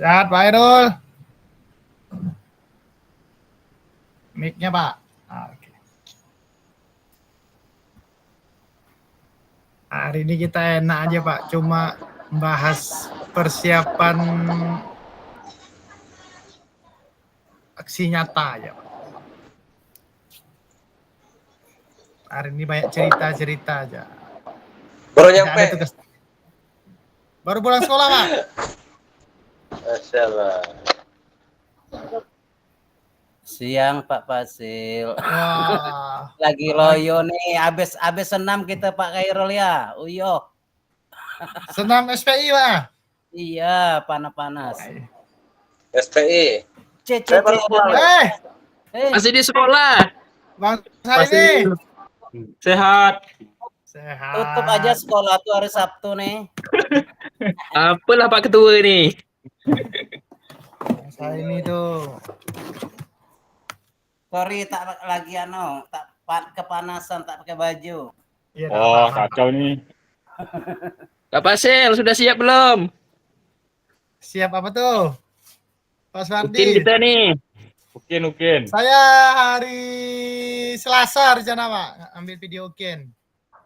Sehat Pak Hairul. Mic-nya Pak. Oke. Hari ini kita enak aja Pak, cuma bahas persiapan aksi nyata aja Pak. Hari ini banyak cerita-cerita aja. Baru Tidak nyampe. ada tugas. Baru pulang sekolah Pak. Masya Allah. Siang Pak Fasil. Wah. Lagi loyo nih, abis senam kita Pak Khairul ya. Uyo. Senam SPI Pak. Iya, panas-panas. SPI. Saya baru pulang. Masih di sekolah. Bang ini. Sehat. Sehat. Tutup aja sekolah tuh hari Sabtu nih. Apalah Pak Ketua ini. Saya ini tuh. Sorry tak lagi tak kepanasan, tak pakai baju. Ya, oh, kacau nih. Kak Pasel, sudah siap belum? Siap apa tuh? Pak Suwardi. Mungkin kita nih. Ukin. Saya hari Selasa rencana Pak, ambil video Ukin.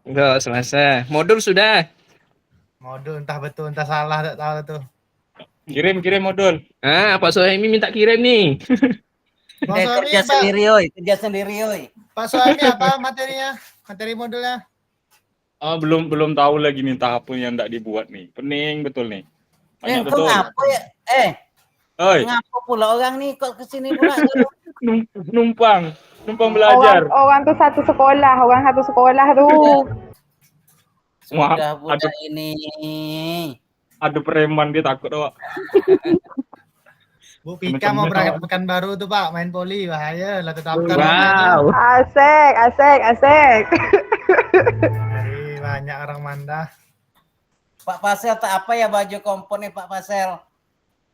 Enggak, Selasa. Modul sudah. Modul entah betul entah salah, tak tahu tuh. Kirim modul. Ah, Pak Sohaimi minta kirim nih. Bang Suami, kerja sendiri, oi. Pak Suami apa materinya? Materi modulnya? Oh, belum tahu lagi nih tahap yang enggak dibuat nih. Pening betul nih. Banyak betul. Ngapa ya? Ngapa pula orang nih kok kesini pula? numpang belajar. Orang tuh satu sekolah tuh. Sudah budak ini. Ada preman dia takut Pak. Bu Pika mau berangkat Pekanbaru tuh Pak, main poli, bahaya lah tetap Wow. Asik. Jadi banyak orang Manda. Pak Pasel tak apa ya baju komponen Pak Pasel?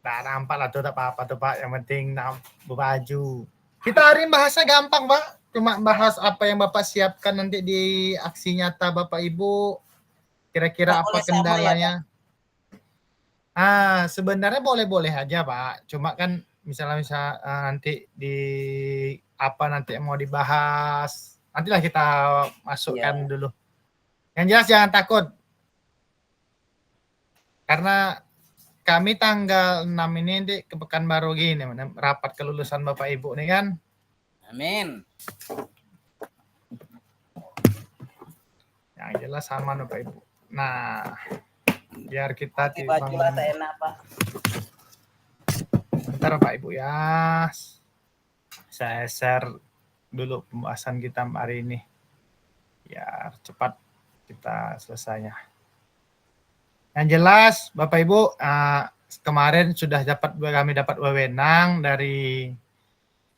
Tak nampak lah tuh, tak apa-apa tuh Pak, yang penting baju. Kita hari ini bahasnya gampang Pak, cuma bahas apa yang Bapak siapkan nanti di aksi nyata Bapak Ibu. Kira-kira apa kendalanya? Sebenarnya boleh-boleh aja Pak, cuma kan misalnya nanti di apa nanti yang mau dibahas, nantilah kita masukkan dulu. Yang jelas jangan takut, karena kami tanggal 6 ini di ke Pekanbaru gini, rapat kelulusan Bapak Ibu nih kan. Amin. Yang jelas sama Bapak Ibu. Nah, biar kita baju lah tak enak Pak. Bentar Pak Ibu ya. Saya share dulu pembahasan kita hari ini. Biar cepat kita selesainya. Yang jelas Bapak Ibu, kemarin sudah kami dapat wewenang dari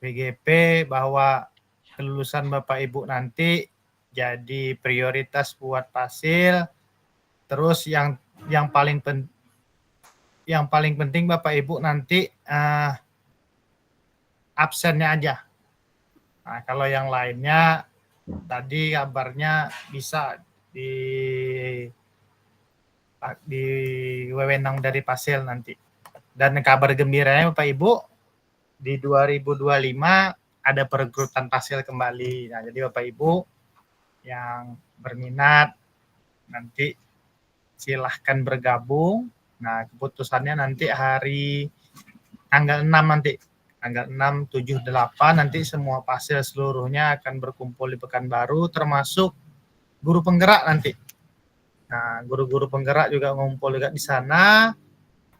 BGP bahwa kelulusan Bapak Ibu nanti jadi prioritas buat Pasil. Terus yang paling penting Bapak Ibu nanti absennya aja. Nah, kalau yang lainnya tadi kabarnya bisa di wewenang dari Pasil nanti. Dan kabar gembiranya Bapak Ibu, di 2025 ada perekrutan Pasil kembali. Nah, jadi Bapak Ibu yang berminat nanti silahkan bergabung. Nah, keputusannya nanti hari tanggal 6 nanti. Tanggal 6, 7, 8 nanti semua Pasil seluruhnya akan berkumpul di Pekanbaru, termasuk guru penggerak nanti. Nah, guru-guru penggerak juga ngumpul juga di sana,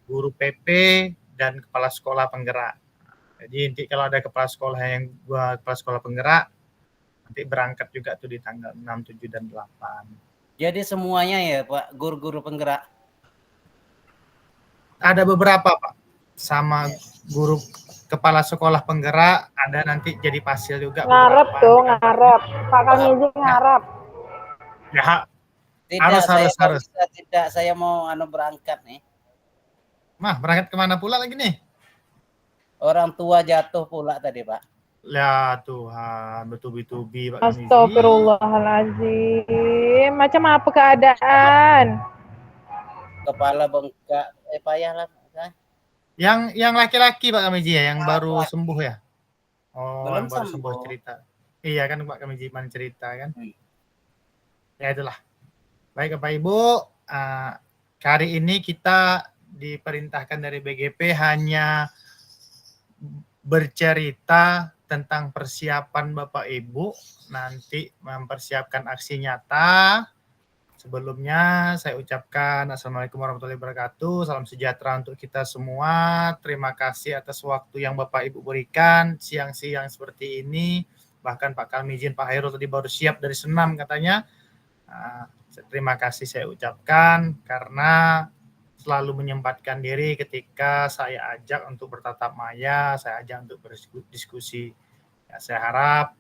guru PP dan kepala sekolah penggerak. Jadi nanti kalau ada kepala sekolah penggerak, nanti berangkat juga tuh di tanggal 6, 7, dan 8. Jadi semuanya ya Pak, guru-guru penggerak? Ada beberapa Pak, sama guru kepala sekolah penggerak, ada nanti jadi Pasil juga. Ngarep. Pak kami aja ngarep. Ya, Tidak, harus. Tidak, saya mau berangkat nih. Mah, berangkat kemana pula lagi nih? Orang tua jatuh pula tadi Pak. Ya Tuhan, bertubi-tubi Pak. Astagfirullahaladzim. Macam apa keadaan? Kepala bengkak, payah lah. Yang laki-laki Pak Kamiji ya, yang baru Laki-laki. sembuh ya? Oh, Belum yang baru sembuh sembuh. cerita. Iya kan Pak Kamiji man cerita kan? Ya itulah. Baik Bapak Ibu, hari ini kita diperintahkan dari BGP hanya bercerita tentang persiapan Bapak Ibu nanti mempersiapkan aksi nyata. Sebelumnya saya ucapkan Assalamualaikum warahmatullahi wabarakatuh. Salam sejahtera untuk kita semua. Terima kasih atas waktu yang Bapak Ibu berikan siang-siang seperti ini. Bahkan Pak Kamijin, Pak Hairul tadi baru siap dari senam katanya. Terima kasih saya ucapkan karena selalu menyempatkan diri ketika saya ajak untuk bertatap maya, saya ajak untuk berdiskusi. Ya, saya harap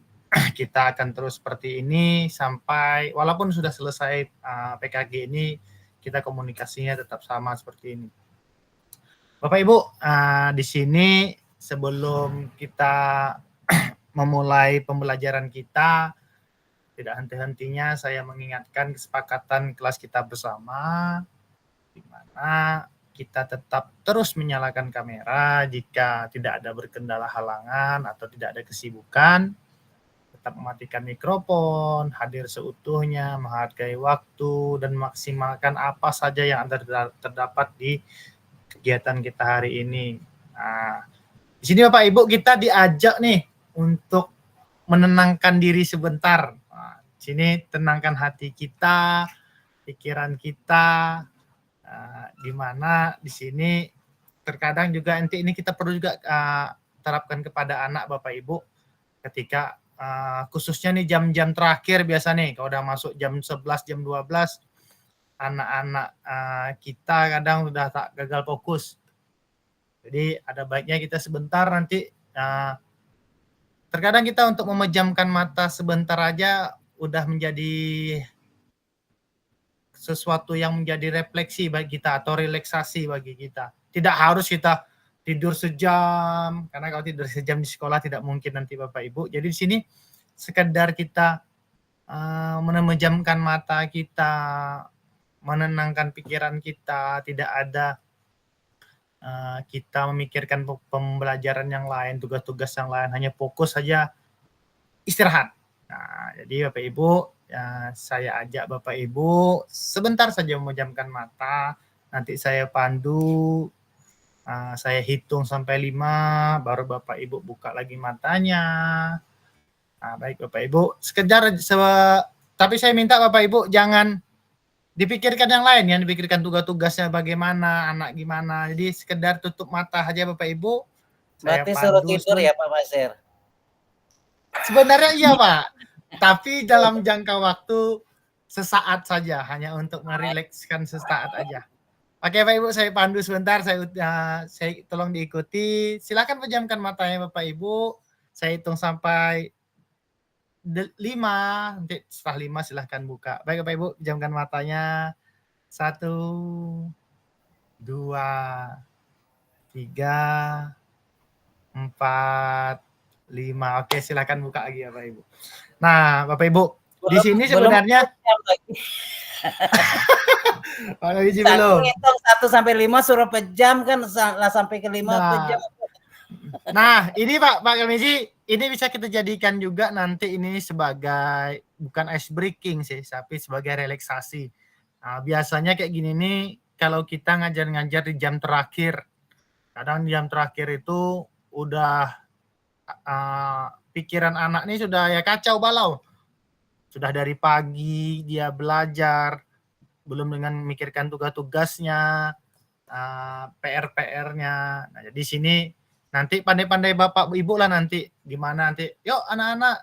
kita akan terus seperti ini sampai walaupun sudah selesai PKG ini, kita komunikasinya tetap sama seperti ini. Bapak Ibu, di sini sebelum kita memulai pembelajaran kita, tidak henti-hentinya saya mengingatkan kesepakatan kelas kita bersama, di mana kita tetap terus menyalakan kamera jika tidak ada berkendala halangan atau tidak ada kesibukan. Tetap mematikan mikrofon, hadir seutuhnya, menghargai waktu, dan maksimalkan apa saja yang terdapat di kegiatan kita hari ini. Nah, di sini Bapak Ibu kita diajak nih untuk menenangkan diri sebentar. Nah, di sini tenangkan hati kita, pikiran kita, di mana di sini terkadang juga nanti ini kita perlu juga terapkan kepada anak Bapak Ibu ketika khususnya nih jam-jam terakhir biasa nih kalau udah masuk jam 11 jam 12 anak-anak kita kadang udah tak gagal fokus. Jadi ada baiknya kita sebentar nanti terkadang kita untuk memejamkan mata sebentar aja udah menjadi sesuatu yang menjadi refleksi bagi kita atau relaksasi bagi kita. Tidak harus kita tidur sejam, karena kalau tidur sejam di sekolah tidak mungkin nanti Bapak Ibu. Jadi di sini sekedar kita memejamkan mata kita, menenangkan pikiran kita, tidak ada kita memikirkan pembelajaran yang lain, tugas-tugas yang lain, hanya fokus saja istirahat. Nah, jadi Bapak Ibu, saya ajak Bapak Ibu sebentar saja memejamkan mata, nanti saya pandu, saya hitung sampai 5, baru Bapak Ibu buka lagi matanya. Nah, baik Bapak Ibu, sekedar tapi saya minta Bapak Ibu jangan dipikirkan yang lain, ya, dipikirkan tugas-tugasnya bagaimana, anak gimana. Jadi sekedar tutup mata aja Bapak Ibu. Berarti suruh tidur ya Pak Pasir? Sebenarnya iya Pak, tapi dalam jangka waktu sesaat saja, hanya untuk merilekskan sesaat aja. Oke Pak Ibu, saya pandu sebentar, saya tolong diikuti. Silakan pejamkan matanya Bapak Ibu. Saya hitung sampai 5, nanti setelah 5 silahkan buka. Baik Bapak Ibu, pejamkan matanya. 1, 2, 3, 4, 5. Oke, silahkan buka lagi ya Bapak Ibu. Nah, Bapak Ibu, di sini sebenarnya Pak Kamiji belum. Hitung 1 sampai 5 suruh pejam kan sampai ke 5 pejam. Nah, ini Pak Kamiji, ini bisa kita jadikan juga nanti ini sebagai bukan ice breaking sih, tapi sebagai relaksasi. Nah, biasanya kayak gini nih, kalau kita ngajar-ngajar di jam terakhir, kadang jam terakhir itu udah pikiran anak nih sudah ya kacau balau. Sudah dari pagi dia belajar, belum dengan memikirkan tugas-tugasnya, PR-PR-nya. Nah, jadi sini nanti pandai-pandai Bapak Ibu lah nanti gimana nanti. Yuk anak-anak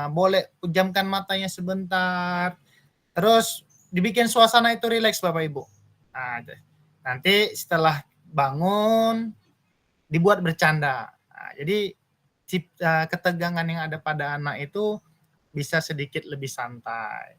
boleh pejamkan matanya sebentar. Terus dibikin suasana itu rileks Bapak Ibu. Nah, nanti setelah bangun dibuat bercanda. Nah, jadi ketegangan yang ada pada anak itu bisa sedikit lebih santai.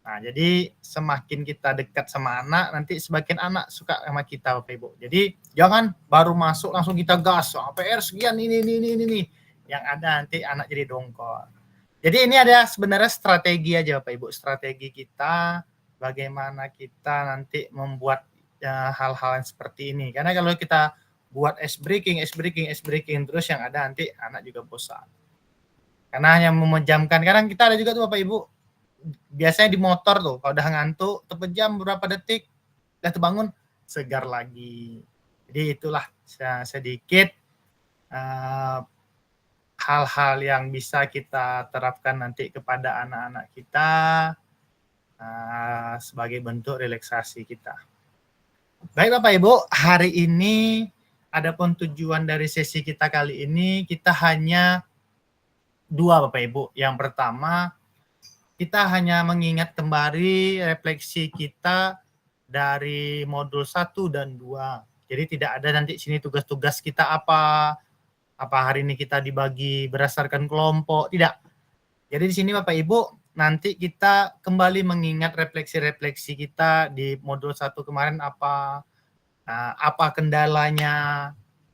Nah, jadi semakin kita dekat sama anak, nanti semakin anak suka sama kita Bapak Ibu. Jadi jangan baru masuk langsung kita gas, PR sekian ini. Yang ada nanti anak jadi dongkol. Jadi ini ada sebenarnya strategi aja Bapak Ibu, strategi kita bagaimana kita nanti membuat hal-hal yang seperti ini. Karena kalau kita buat ice breaking terus, yang ada nanti anak juga bosan. Karena hanya memejamkan. Kadang kita ada juga tuh Bapak Ibu, biasanya di motor tuh kalau udah ngantuk terpejam beberapa detik, udah terbangun segar lagi. Jadi itulah sedikit hal-hal yang bisa kita terapkan nanti kepada anak-anak kita sebagai bentuk relaksasi kita. Baik Bapak Ibu, hari ini adapun tujuan dari sesi kita kali ini, kita hanya 2 Bapak Ibu. Yang pertama, kita hanya mengingat kembali refleksi kita dari modul 1 dan 2. Jadi tidak ada nanti sini tugas-tugas kita apa hari ini kita dibagi berdasarkan kelompok, tidak. Jadi di sini Bapak Ibu, nanti kita kembali mengingat refleksi-refleksi kita di modul 1 kemarin apa kendalanya,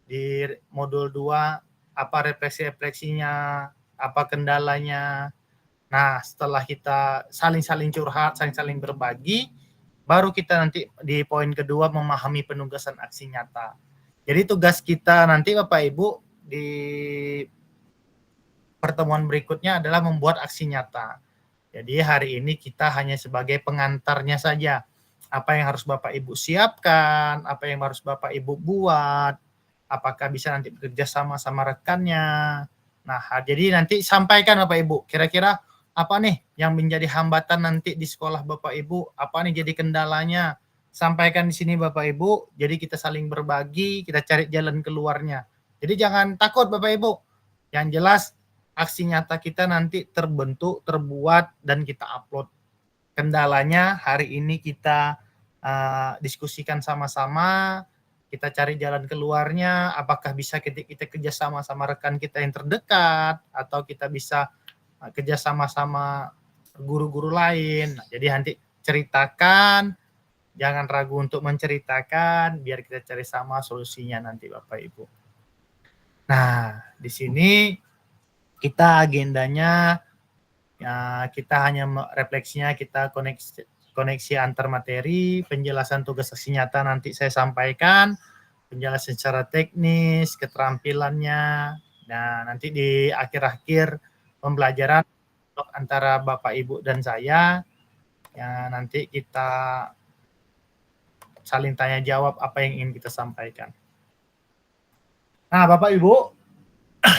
di modul 2 apa refleksinya, apa kendalanya. Nah, setelah kita saling-saling curhat, saling-saling berbagi, baru kita nanti di poin kedua memahami penugasan aksi nyata. Jadi tugas kita nanti Bapak Ibu di pertemuan berikutnya adalah membuat aksi nyata. Jadi hari ini kita hanya sebagai pengantarnya saja. Apa yang harus Bapak Ibu siapkan, apa yang harus Bapak Ibu buat, apakah bisa nanti bekerja sama rekannya. Nah, jadi nanti sampaikan Bapak Ibu, kira-kira apa nih yang menjadi hambatan nanti di sekolah Bapak Ibu, apa nih jadi kendalanya. Sampaikan di sini Bapak Ibu, jadi kita saling berbagi, kita cari jalan keluarnya. Jadi jangan takut Bapak Ibu. Yang jelas aksi nyata kita nanti terbentuk, terbuat, dan kita upload. Kendalanya hari ini kita diskusikan sama-sama, kita cari jalan keluarnya, apakah bisa kita kerjasama sama rekan kita yang terdekat, atau kita bisa kerjasama sama guru-guru lain. Nah, jadi nanti ceritakan, jangan ragu untuk menceritakan, biar kita cari sama solusinya nanti Bapak Ibu. Nah, di sini kita agendanya, ya, kita hanya refleksinya, kita koneksi antar materi, penjelasan tugas aksi nyata nanti saya sampaikan, penjelasan secara teknis, keterampilannya. Nah, nanti di akhir-akhir pembelajaran antara Bapak Ibu dan saya, ya, nanti kita saling tanya jawab apa yang ingin kita sampaikan. Nah, Bapak Ibu,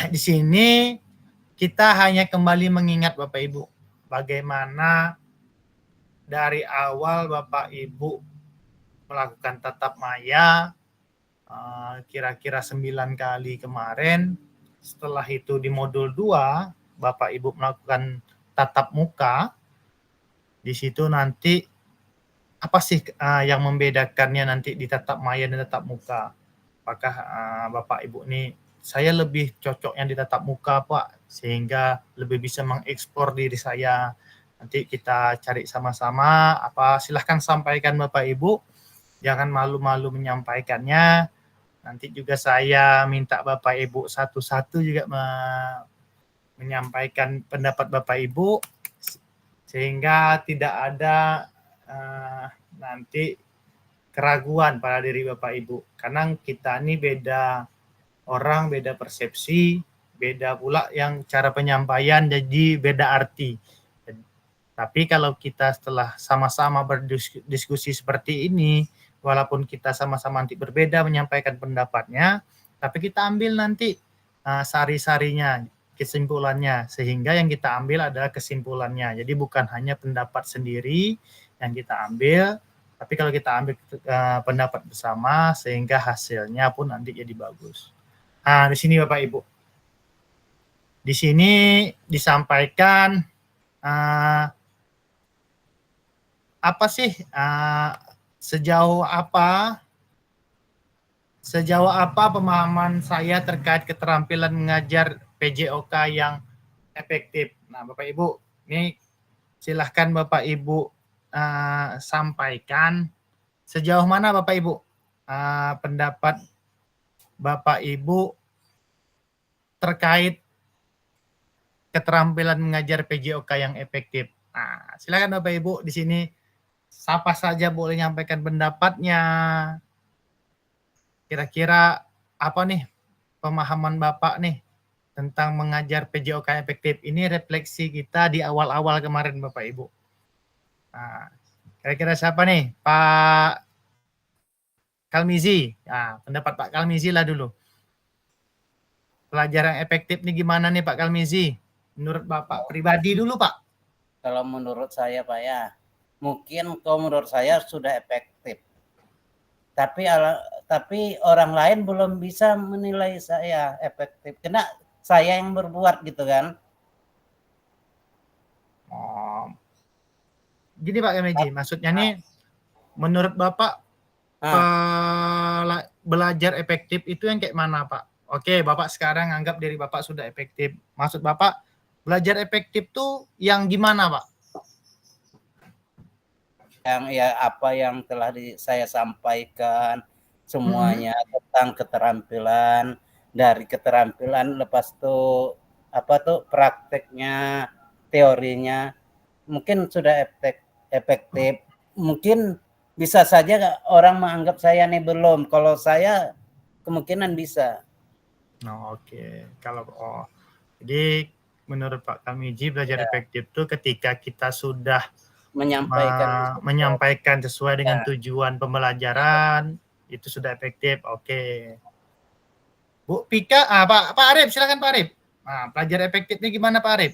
di sini kita hanya kembali mengingat Bapak Ibu bagaimana dari awal Bapak Ibu melakukan tatap maya kira-kira 9 kali kemarin. Setelah itu di modul 2 Bapak Ibu melakukan tatap muka. Di situ nanti apa sih yang membedakannya nanti di tatap maya dan tatap muka? Apakah Bapak Ibu nih, saya lebih cocok yang di tatap muka Pak, sehingga lebih bisa mengeksplor diri saya. Nanti kita cari sama-sama, silahkan sampaikan Bapak Ibu, jangan malu-malu menyampaikannya. Nanti juga saya minta Bapak Ibu satu-satu juga menyampaikan pendapat Bapak Ibu, sehingga tidak ada nanti keraguan pada diri Bapak Ibu. Karena kita ini beda orang, beda persepsi, beda pula yang cara penyampaian, jadi beda arti. Tapi kalau kita setelah sama-sama berdiskusi seperti ini, walaupun kita sama-sama nanti berbeda menyampaikan pendapatnya, tapi kita ambil nanti sari-sarinya, kesimpulannya, sehingga yang kita ambil adalah kesimpulannya. Jadi bukan hanya pendapat sendiri yang kita ambil, tapi kalau kita ambil pendapat bersama, sehingga hasilnya pun nanti jadi bagus. Nah, di sini Bapak Ibu, di sini disampaikan apa sih sejauh apa pemahaman saya terkait keterampilan mengajar PJOK yang efektif. Nah, Bapak Ibu, ini silahkan Bapak Ibu sampaikan sejauh mana Bapak Ibu pendapat Bapak Ibu terkait keterampilan mengajar PJOK yang efektif. Nah, silakan Bapak Ibu di sini, siapa saja boleh menyampaikan pendapatnya. Kira-kira apa nih pemahaman Bapak nih tentang mengajar PJOK efektif? Ini refleksi kita di awal-awal kemarin Bapak Ibu. Nah, kira-kira siapa nih? Pak Kalmizi. Nah, pendapat Pak Kalmizi lah dulu. Pelajaran efektif nih gimana nih Pak Kalmizi? Menurut Bapak pribadi dulu Pak. Kalau menurut saya Pak ya, mungkin kalau menurut saya sudah efektif. Tapi orang lain belum bisa menilai saya efektif. Karena saya yang berbuat gitu kan. Oh. Gini Pak Kalmizi, maksudnya nih menurut Bapak belajar efektif itu yang kayak mana Pak? Oke, Bapak sekarang anggap diri Bapak sudah efektif. Maksud Bapak belajar efektif tuh yang gimana Pak? Yang ya apa yang telah saya sampaikan semuanya tentang keterampilan, dari keterampilan lepas tuh apa tuh prakteknya, teorinya mungkin sudah efektif. Mungkin bisa saja orang menganggap saya nih belum. Kalau saya kemungkinan bisa. Oh, oke. Kalau jadi menurut Pak Kalmizi belajar efektif tuh ketika kita sudah menyampaikan sesuai dengan tujuan pembelajaran itu sudah efektif. Oke. Bu Pika, Pak Arif, silakan Pak Arif. Nah, belajar efektifnya gimana Pak Arif?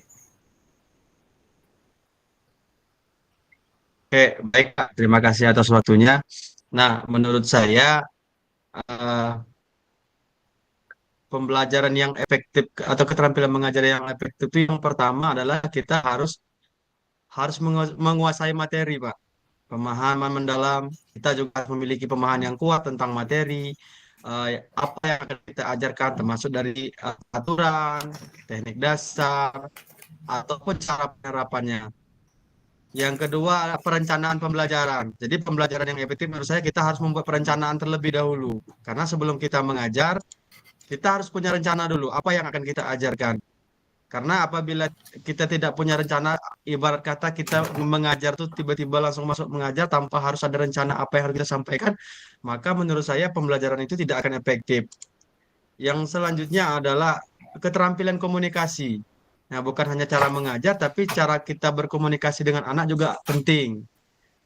Oke, baik Pak. Terima kasih atas waktunya. Nah, menurut saya pembelajaran yang efektif atau keterampilan mengajar yang efektif itu yang pertama adalah kita harus menguasai materi, Pak. Pemahaman mendalam, kita juga harus memiliki pemahaman yang kuat tentang materi, apa yang akan kita ajarkan, termasuk dari aturan, teknik dasar, ataupun cara penerapannya. Yang kedua, perencanaan pembelajaran. Jadi pembelajaran yang efektif menurut saya kita harus membuat perencanaan terlebih dahulu. Karena sebelum kita mengajar, kita harus punya rencana dulu, apa yang akan kita ajarkan. Karena apabila kita tidak punya rencana, ibarat kata kita mengajar tuh tiba-tiba langsung masuk mengajar tanpa harus ada rencana apa yang harus kita sampaikan, maka menurut saya pembelajaran itu tidak akan efektif. Yang selanjutnya adalah keterampilan komunikasi. Nah, bukan hanya cara mengajar, tapi cara kita berkomunikasi dengan anak juga penting.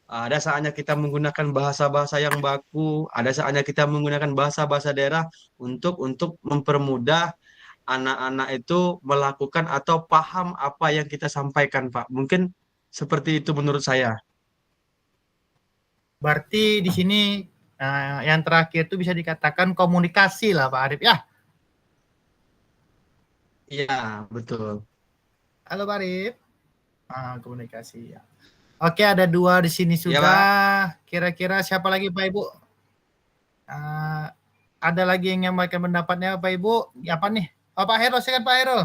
Ada saatnya kita menggunakan bahasa-bahasa yang baku, ada saatnya kita menggunakan bahasa-bahasa daerah untuk mempermudah anak-anak itu melakukan atau paham apa yang kita sampaikan, Pak. Mungkin seperti itu menurut saya. Berarti di sini yang terakhir itu bisa dikatakan komunikasi lah Pak Arif ya? Iya, betul. Halo Pak Arif. Komunikasi ya. Oke, ada 2 di sini sudah. Kira-kira siapa lagi Pak Ibu? Ada lagi yang menyampaikan pendapatnya Pak Ibu? Apa nih? Pak Hero, silakan Pak Hero.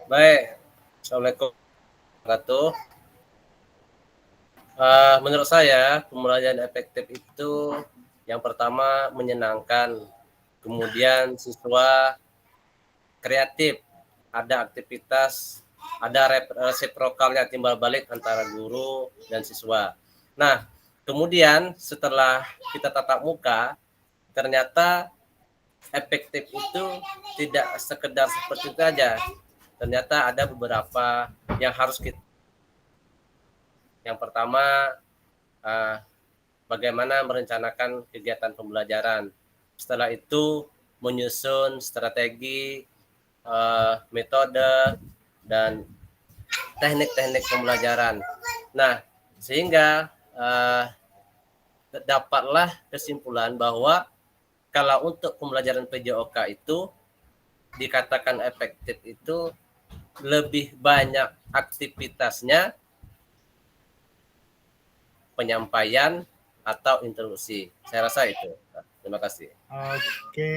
Baik. Assalamualaikum warahmatullahi wabarakatuh. Menurut saya pembelajaran efektif itu yang pertama menyenangkan, kemudian siswa kreatif, ada aktivitas, ada resiprokalnya timbal balik antara guru dan siswa. Nah, kemudian setelah kita tatap muka, ternyata efektif itu tidak sekedar seperti itu aja. Ternyata ada beberapa yang harus kita. Yang pertama, bagaimana merencanakan kegiatan pembelajaran. Setelah itu menyusun strategi, metode, dan teknik-teknik pembelajaran. Nah, sehingga dapatlah kesimpulan bahwa kalau untuk pembelajaran PJOK itu dikatakan efektif itu lebih banyak aktivitasnya, penyampaian atau introduksi. Saya rasa itu. Terima kasih. Oke,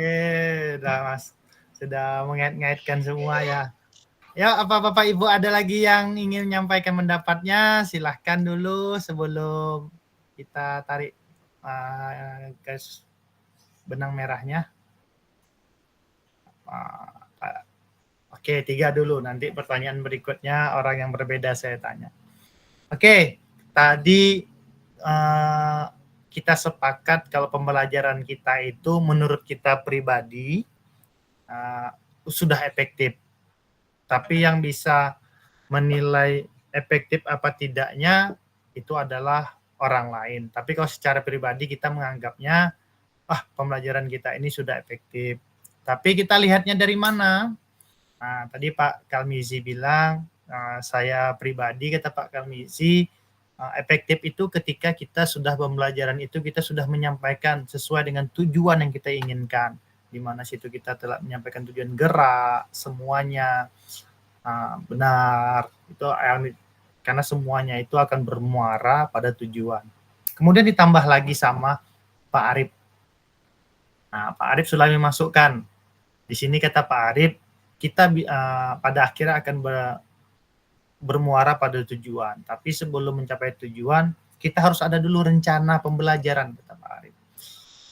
Mas sudah mengait-ngaitkan semua ya. Ya, apa Bapak Ibu ada lagi yang ingin menyampaikan pendapatnya? Silahkan dulu sebelum kita tarik garis benang merahnya. Oke, 3 dulu. Nanti pertanyaan berikutnya orang yang berbeda saya tanya. Oke, tadi kita sepakat kalau pembelajaran kita itu menurut kita pribadi sudah efektif. Tapi yang bisa menilai efektif apa tidaknya itu adalah orang lain. Tapi kalau secara pribadi kita menganggapnya, pembelajaran kita ini sudah efektif. Tapi kita lihatnya dari mana? Nah, tadi Pak Kalmizi bilang, saya pribadi, kata Pak Kalmizi, efektif itu ketika kita sudah pembelajaran itu, kita sudah menyampaikan sesuai dengan tujuan yang kita inginkan. Di mana situ kita telah menyampaikan tujuan gerak, semuanya benar. Itu karena semuanya itu akan bermuara pada tujuan. Kemudian ditambah lagi sama Pak Arif. Nah, Pak Arif sudah memasukkan. Di sini kata Pak Arif, kita pada akhirnya akan bermuara pada tujuan. Tapi sebelum mencapai tujuan, kita harus ada dulu rencana pembelajaran, kata Pak Arif.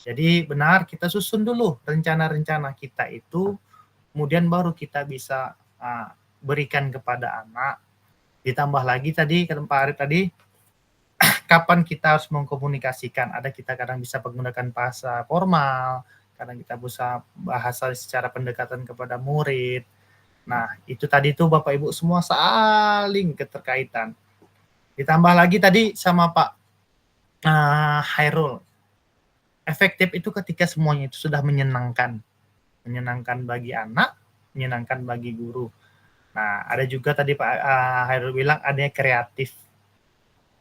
Jadi benar, kita susun dulu rencana-rencana kita itu, kemudian baru kita bisa berikan kepada anak. Ditambah lagi tadi, kata Pak Arif tadi, kapan kita harus mengkomunikasikan. Ada kita kadang bisa menggunakan bahasa formal, kadang kita bisa bahasa secara pendekatan kepada murid. Nah, itu tadi tuh Bapak Ibu semua saling keterkaitan. Ditambah lagi tadi sama Pak Hairul. Efektif itu ketika semuanya itu sudah menyenangkan. Menyenangkan bagi anak, menyenangkan bagi guru. Nah, ada juga tadi Pak Hairul bilang adanya kreatif.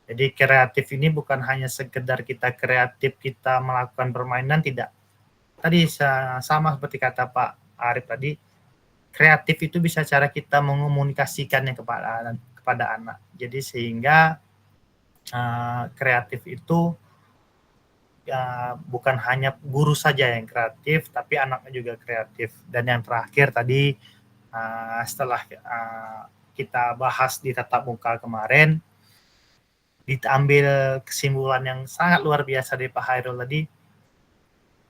Jadi kreatif ini bukan hanya sekedar kita kreatif, kita melakukan permainan, tidak. Tadi sama seperti kata Pak Arif tadi, kreatif itu bisa cara kita mengomunikasikannya kepada anak. Jadi sehingga kreatif itu bukan hanya guru saja yang kreatif, tapi anaknya juga kreatif. Dan yang terakhir tadi, setelah kita bahas di tatap muka kemarin, diambil kesimpulan yang sangat luar biasa dari Pak Hairul tadi.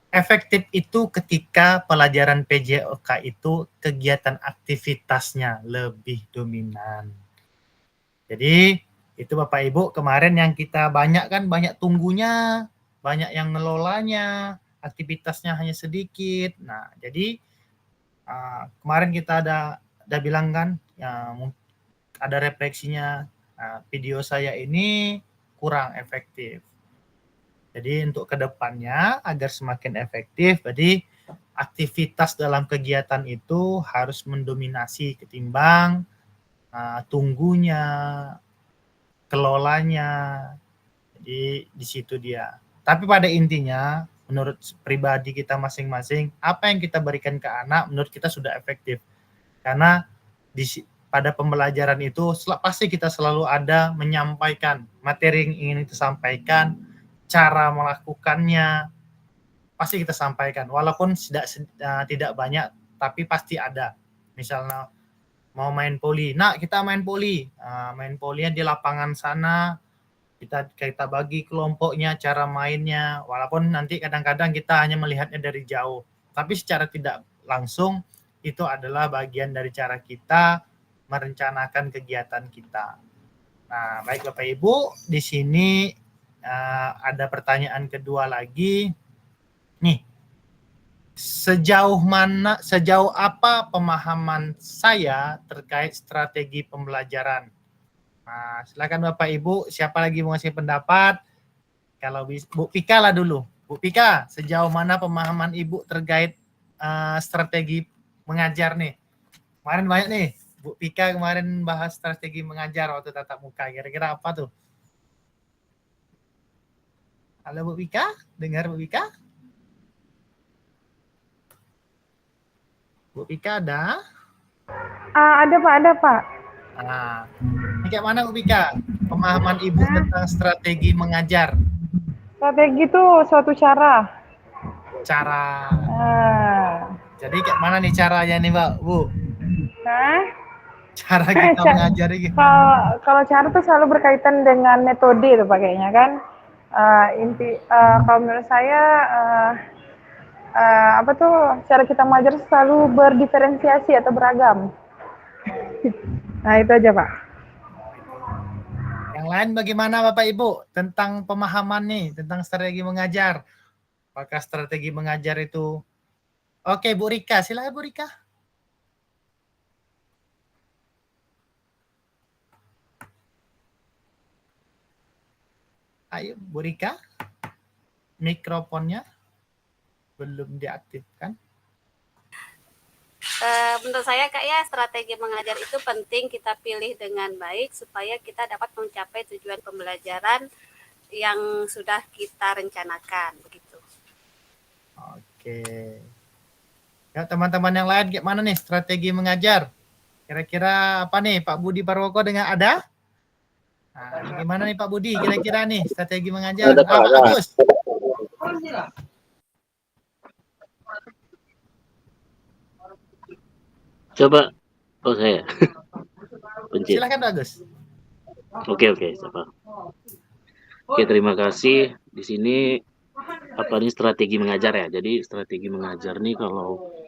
Efektif itu ketika pelajaran PJOK itu kegiatan aktivitasnya lebih dominan. Jadi itu Bapak Ibu kemarin yang kita banyak tunggunya, banyak yang ngelolanya, aktivitasnya hanya sedikit. Nah, jadi kemarin kita ada bilang kan, ada refleksinya, video saya ini kurang efektif. Jadi untuk kedepannya agar semakin efektif, jadi aktivitas dalam kegiatan itu harus mendominasi ketimbang tunggunya, kelolanya. Jadi di situ dia. Tapi pada intinya, menurut pribadi kita masing-masing, apa yang kita berikan ke anak menurut kita sudah efektif. Karena pada pembelajaran itu pasti kita selalu ada menyampaikan materi yang ingin kita sampaikan, cara melakukannya pasti kita sampaikan, walaupun tidak banyak, tapi pasti ada. Misalnya mau main poli, kita main poli, main polinya di lapangan sana, kita bagi kelompoknya, cara mainnya, walaupun nanti kadang-kadang kita hanya melihatnya dari jauh, tapi secara tidak langsung itu adalah bagian dari cara kita merencanakan kegiatan kita. Nah, baik Bapak Ibu, di sini ada pertanyaan kedua lagi. Nih, sejauh apa pemahaman saya terkait strategi pembelajaran? Nah, silakan Bapak Ibu, siapa lagi mau ngasih pendapat? Kalau Bu Pika lah dulu. Bu Pika, sejauh mana pemahaman Ibu terkait strategi mengajar nih? Kemarin banyak nih, Bu Pika kemarin bahas strategi mengajar waktu tatap muka. Kira-kira apa tuh? Halo Bu Pika, dengar Bu Pika? Bu Pika ada? Ada Pak. Ini kayak mana Bu Pika? Pemahaman Ibu tentang strategi mengajar? Strategi itu suatu cara. Jadi kayak mana nih caranya nih Mbak, Bu? Cara kita mengajar gitu. Kalau cara itu selalu berkaitan dengan metode itu pakainya kan. Kalau menurut saya cara kita mengajar selalu berdiferensiasi atau beragam. Nah, itu aja Pak. Yang Yang lain bagaimana Bapak Ibu tentang pemahaman nih, tentang strategi mengajar? Apakah strategi mengajar itu? Oke, Bu Rika, silakan Bu Rika. Ayo, Bu Rika. Mikrofonnya belum diaktifkan. Menurut saya Kak ya, strategi mengajar itu penting kita pilih dengan baik supaya kita dapat mencapai tujuan pembelajaran yang sudah kita rencanakan begitu. Oke. Ya, teman-teman yang lain gimana nih strategi mengajar? Kira-kira apa nih Pak Budi Parwoko dengan ada? Nah, gimana nih Pak Budi kira-kira nih strategi mengajar? Ada, Pak, Pak ada. Agus. Coba, oh saya, pencet. Silakan Pak Agus. Oke, siapa? Oke, terima kasih. Di sini apa nih strategi mengajar ya? Jadi strategi mengajar nih kalau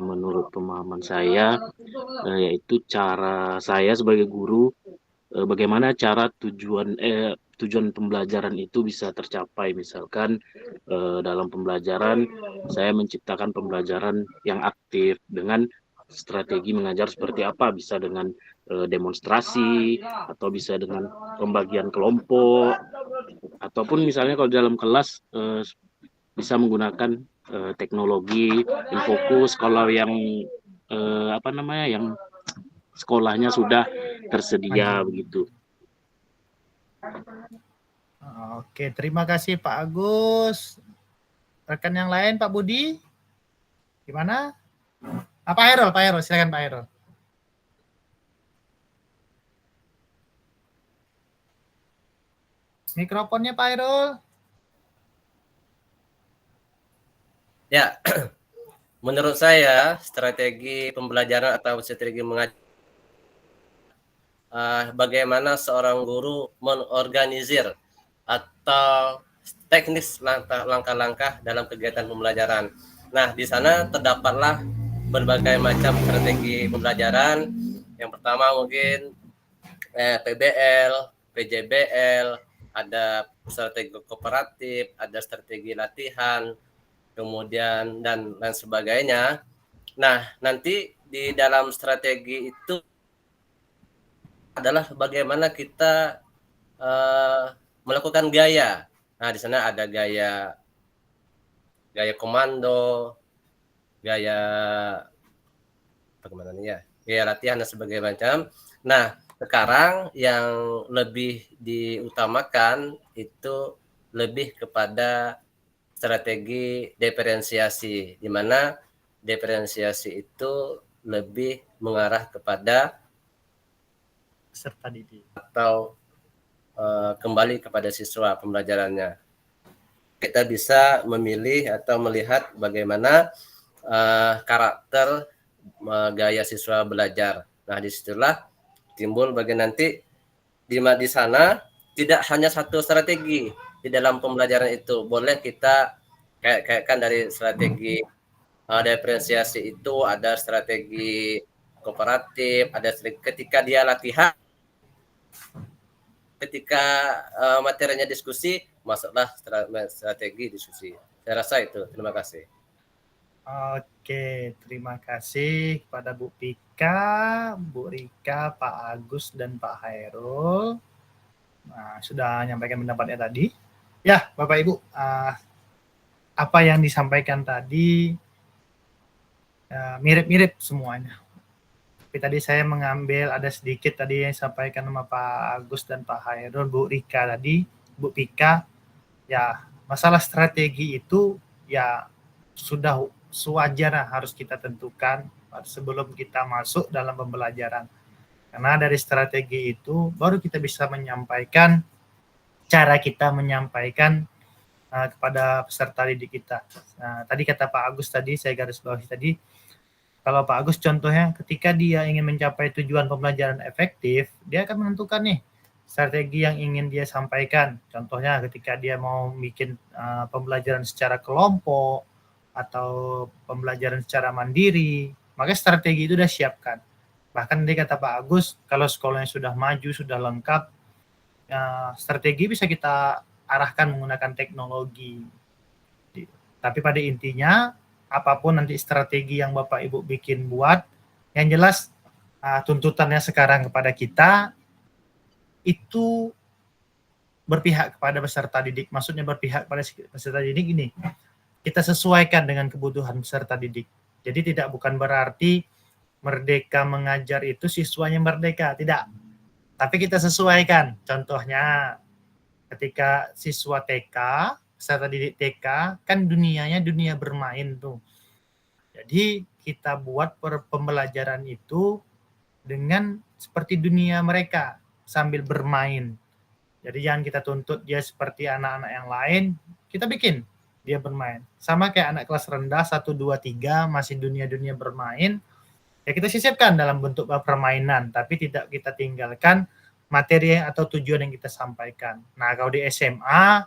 menurut pemahaman saya yaitu cara saya sebagai guru bagaimana cara tujuan pembelajaran itu bisa tercapai. Misalkan dalam pembelajaran saya menciptakan pembelajaran yang aktif dengan strategi mengajar seperti apa, bisa dengan demonstrasi atau bisa dengan pembagian kelompok ataupun misalnya kalau dalam kelas bisa menggunakan teknologi infokus kalau yang yang sekolahnya sudah tersedia begitu. Oke, terima kasih Pak Agus. Rekan yang lain Pak Budi, gimana? Pak Hairul, silakan Pak Hairul. Mikrofonnya Pak Hairul. Ya, menurut saya strategi pembelajaran atau strategi mengajar bagaimana seorang guru mengorganisir atau teknis langkah-langkah dalam kegiatan pembelajaran. Nah, di sana terdapatlah berbagai macam strategi pembelajaran. Yang pertama mungkin PBL, PJBL, ada strategi kooperatif, ada strategi latihan, kemudian dan lain sebagainya. Nah, nanti di dalam strategi itu adalah bagaimana kita melakukan gaya. Nah, di sana ada gaya komando, gaya bagaimana nih ya, gaya latihan dan sebagainya macam. Nah, sekarang yang lebih diutamakan itu lebih kepada strategi diferensiasi, di mana diferensiasi itu lebih mengarah kepada Peserta didik atau kembali kepada siswa pembelajarannya. Kita bisa memilih atau melihat bagaimana karakter gaya siswa belajar. Nah, disitulah timbul bagian nanti di sana tidak hanya satu strategi di dalam pembelajaran itu. Boleh kita kaitkan dari strategi diferensiasi itu, ada strategi kooperatif, ada ketika dia latihan, ketika materinya diskusi, masuklah strategi diskusi. Saya rasa itu. Terima kasih. Oke, terima kasih kepada Bu Pika, Bu Rika, Pak Agus, dan Pak Hairul. Nah, sudah menyampaikan pendapatnya tadi. Ya, Bapak Ibu, apa yang disampaikan tadi mirip-mirip semuanya. Tapi tadi saya mengambil ada sedikit tadi yang disampaikan sama Pak Agus dan Pak Hairul, Bu Rika tadi, Bu Pika. Ya, masalah strategi itu ya sudah sewajarnya harus kita tentukan sebelum kita masuk dalam pembelajaran. Karena dari strategi itu baru kita bisa menyampaikan cara kita menyampaikan kepada peserta didik kita. Nah, tadi kata Pak Agus tadi, saya garis bawahi tadi, kalau Pak Agus contohnya ketika dia ingin mencapai tujuan pembelajaran efektif, dia akan menentukan nih strategi yang ingin dia sampaikan. Contohnya ketika dia mau bikin pembelajaran secara kelompok atau pembelajaran secara mandiri, maka strategi itu sudah siapkan. Bahkan tadi kata Pak Agus, kalau sekolahnya sudah maju, sudah lengkap, strategi bisa kita arahkan menggunakan teknologi. Tapi pada intinya, apapun nanti strategi yang Bapak Ibu bikin buat, yang jelas tuntutannya sekarang kepada kita itu berpihak kepada peserta didik. Maksudnya berpihak pada peserta didik ini, kita sesuaikan dengan kebutuhan peserta didik. Jadi bukan berarti merdeka mengajar itu siswanya merdeka, tidak. Tapi kita sesuaikan. Contohnya ketika siswa TK, peserta didik TK, kan dunianya dunia bermain tuh. Jadi kita buat pembelajaran itu dengan seperti dunia mereka sambil bermain. Jadi jangan kita tuntut dia seperti anak-anak yang lain, kita bikin dia bermain. Sama kayak anak kelas rendah 1, 2, 3 masih dunia-dunia bermain, ya kita sisipkan dalam bentuk permainan, tapi tidak kita tinggalkan materi atau tujuan yang kita sampaikan. Nah, kalau di SMA,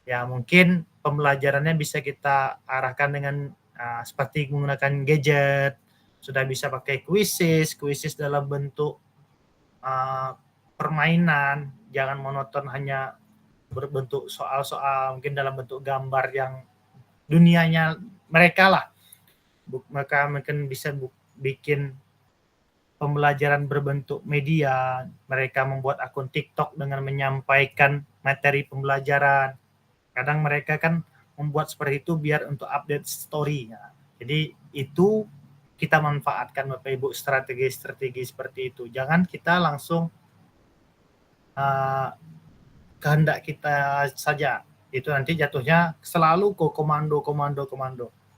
ya mungkin pembelajarannya bisa kita arahkan dengan seperti menggunakan gadget, sudah bisa pakai kuisis dalam bentuk permainan, jangan monoton hanya berbentuk soal-soal, mungkin dalam bentuk gambar yang dunianya mereka lah. Mereka mungkin bisa bikin pembelajaran berbentuk media, mereka membuat akun TikTok dengan menyampaikan materi pembelajaran. Kadang mereka kan membuat seperti itu biar untuk update story. Ya. Jadi itu kita manfaatkan Bapak Ibu strategi-strategi seperti itu. Jangan kita langsung kehendak kita saja. Itu nanti jatuhnya selalu ke komando.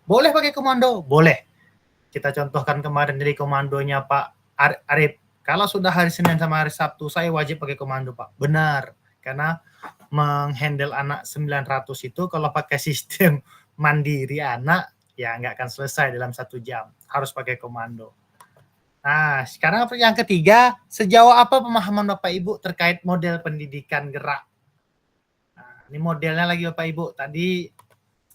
Boleh pakai komando? Boleh. Kita contohkan kemarin dari komandonya Pak Arif. Kalau sudah hari Senin sama hari Sabtu, saya wajib pakai komando, Pak. Benar. Karena menghandle anak 900 itu kalau pakai sistem mandiri anak, ya nggak akan selesai dalam 1 jam. Harus pakai komando. Nah, sekarang yang ketiga, sejauh apa pemahaman Bapak Ibu terkait model pendidikan gerak? Nah, ini modelnya lagi Bapak Ibu. Tadi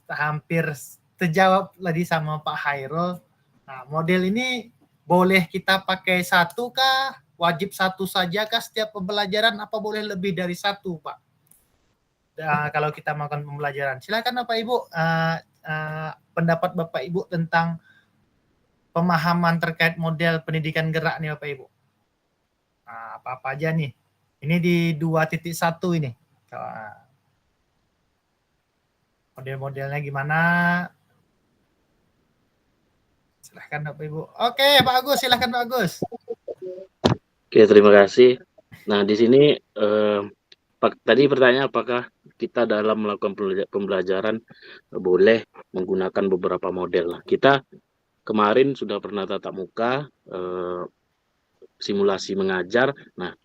hampir terjawab lagi sama Pak Hairul. Nah, model ini boleh kita pakai 1 kah? Wajib 1 saja kah setiap pembelajaran? Apa boleh lebih dari 1, Pak? Kalau kita melakukan pembelajaran. Silakan Bapak Ibu, pendapat Bapak Ibu tentang pemahaman terkait model pendidikan gerak nih Bapak Ibu. Nah, apa-apa aja nih. Ini di 2.1 ini. Model-modelnya gimana? Silahkan Bapak Ibu. Oke, Pak Agus, silahkan Pak Agus. Oke, terima kasih. Nah, di sini tadi pertanyaan apakah kita dalam melakukan pembelajaran boleh menggunakan beberapa model. Kita kemarin sudah pernah tatap muka, simulasi mengajar. Nah,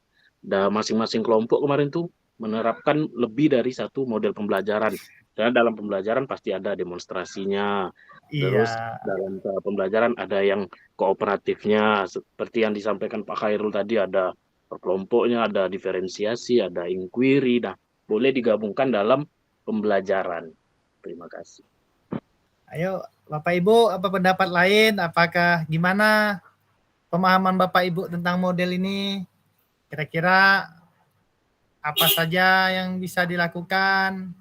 masing-masing kelompok kemarin tuh menerapkan lebih dari 1 model pembelajaran. Karena dalam pembelajaran pasti ada demonstrasinya. Terus dalam pembelajaran ada yang kooperatifnya, seperti yang disampaikan Pak Khairul tadi, ada per kelompoknya, ada diferensiasi, ada inquiry. Nah, boleh digabungkan dalam pembelajaran. Terima kasih. Ayo, Bapak Ibu, apa pendapat lain? Apakah gimana pemahaman Bapak Ibu tentang model ini? Kira-kira apa saja yang bisa dilakukan?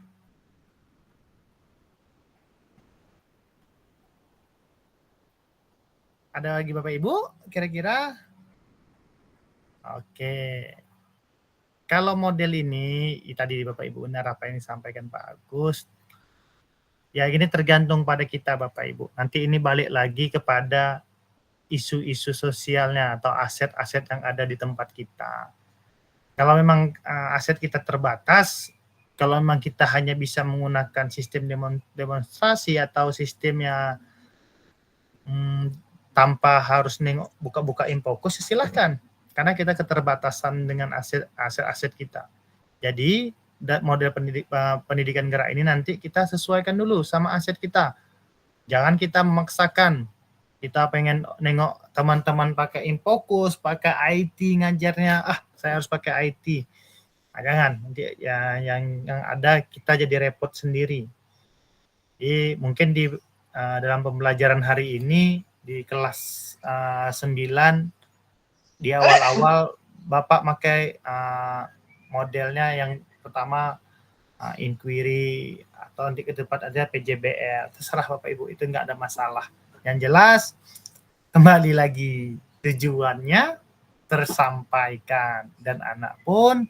Ada lagi Bapak Ibu kira-kira? Oke. Kalau model ini, tadi Bapak Ibu benar apa yang disampaikan Pak Agus. Ya ini tergantung pada kita Bapak Ibu. Nanti ini balik lagi kepada isu-isu sosialnya atau aset-aset yang ada di tempat kita. Kalau memang aset kita terbatas, kalau memang kita hanya bisa menggunakan sistem demonstrasi atau sistemnya tanpa harus nengok buka-buka infokus, silahkan. Karena kita keterbatasan dengan aset-aset kita. Jadi model pendidikan gerak ini nanti kita sesuaikan dulu sama aset kita. Jangan kita memaksakan. Kita pengen nengok teman-teman pakai infokus, pakai IT ngajarnya, saya harus pakai IT. Nah, jangan, nanti ya yang ada kita jadi repot sendiri. Jadi mungkin di dalam pembelajaran hari ini di kelas 9 di awal-awal Bapak pakai modelnya yang pertama inquiry atau nanti ke depan ada PJBL, terserah Bapak Ibu, itu nggak ada masalah. Yang jelas kembali lagi tujuannya tersampaikan dan anak pun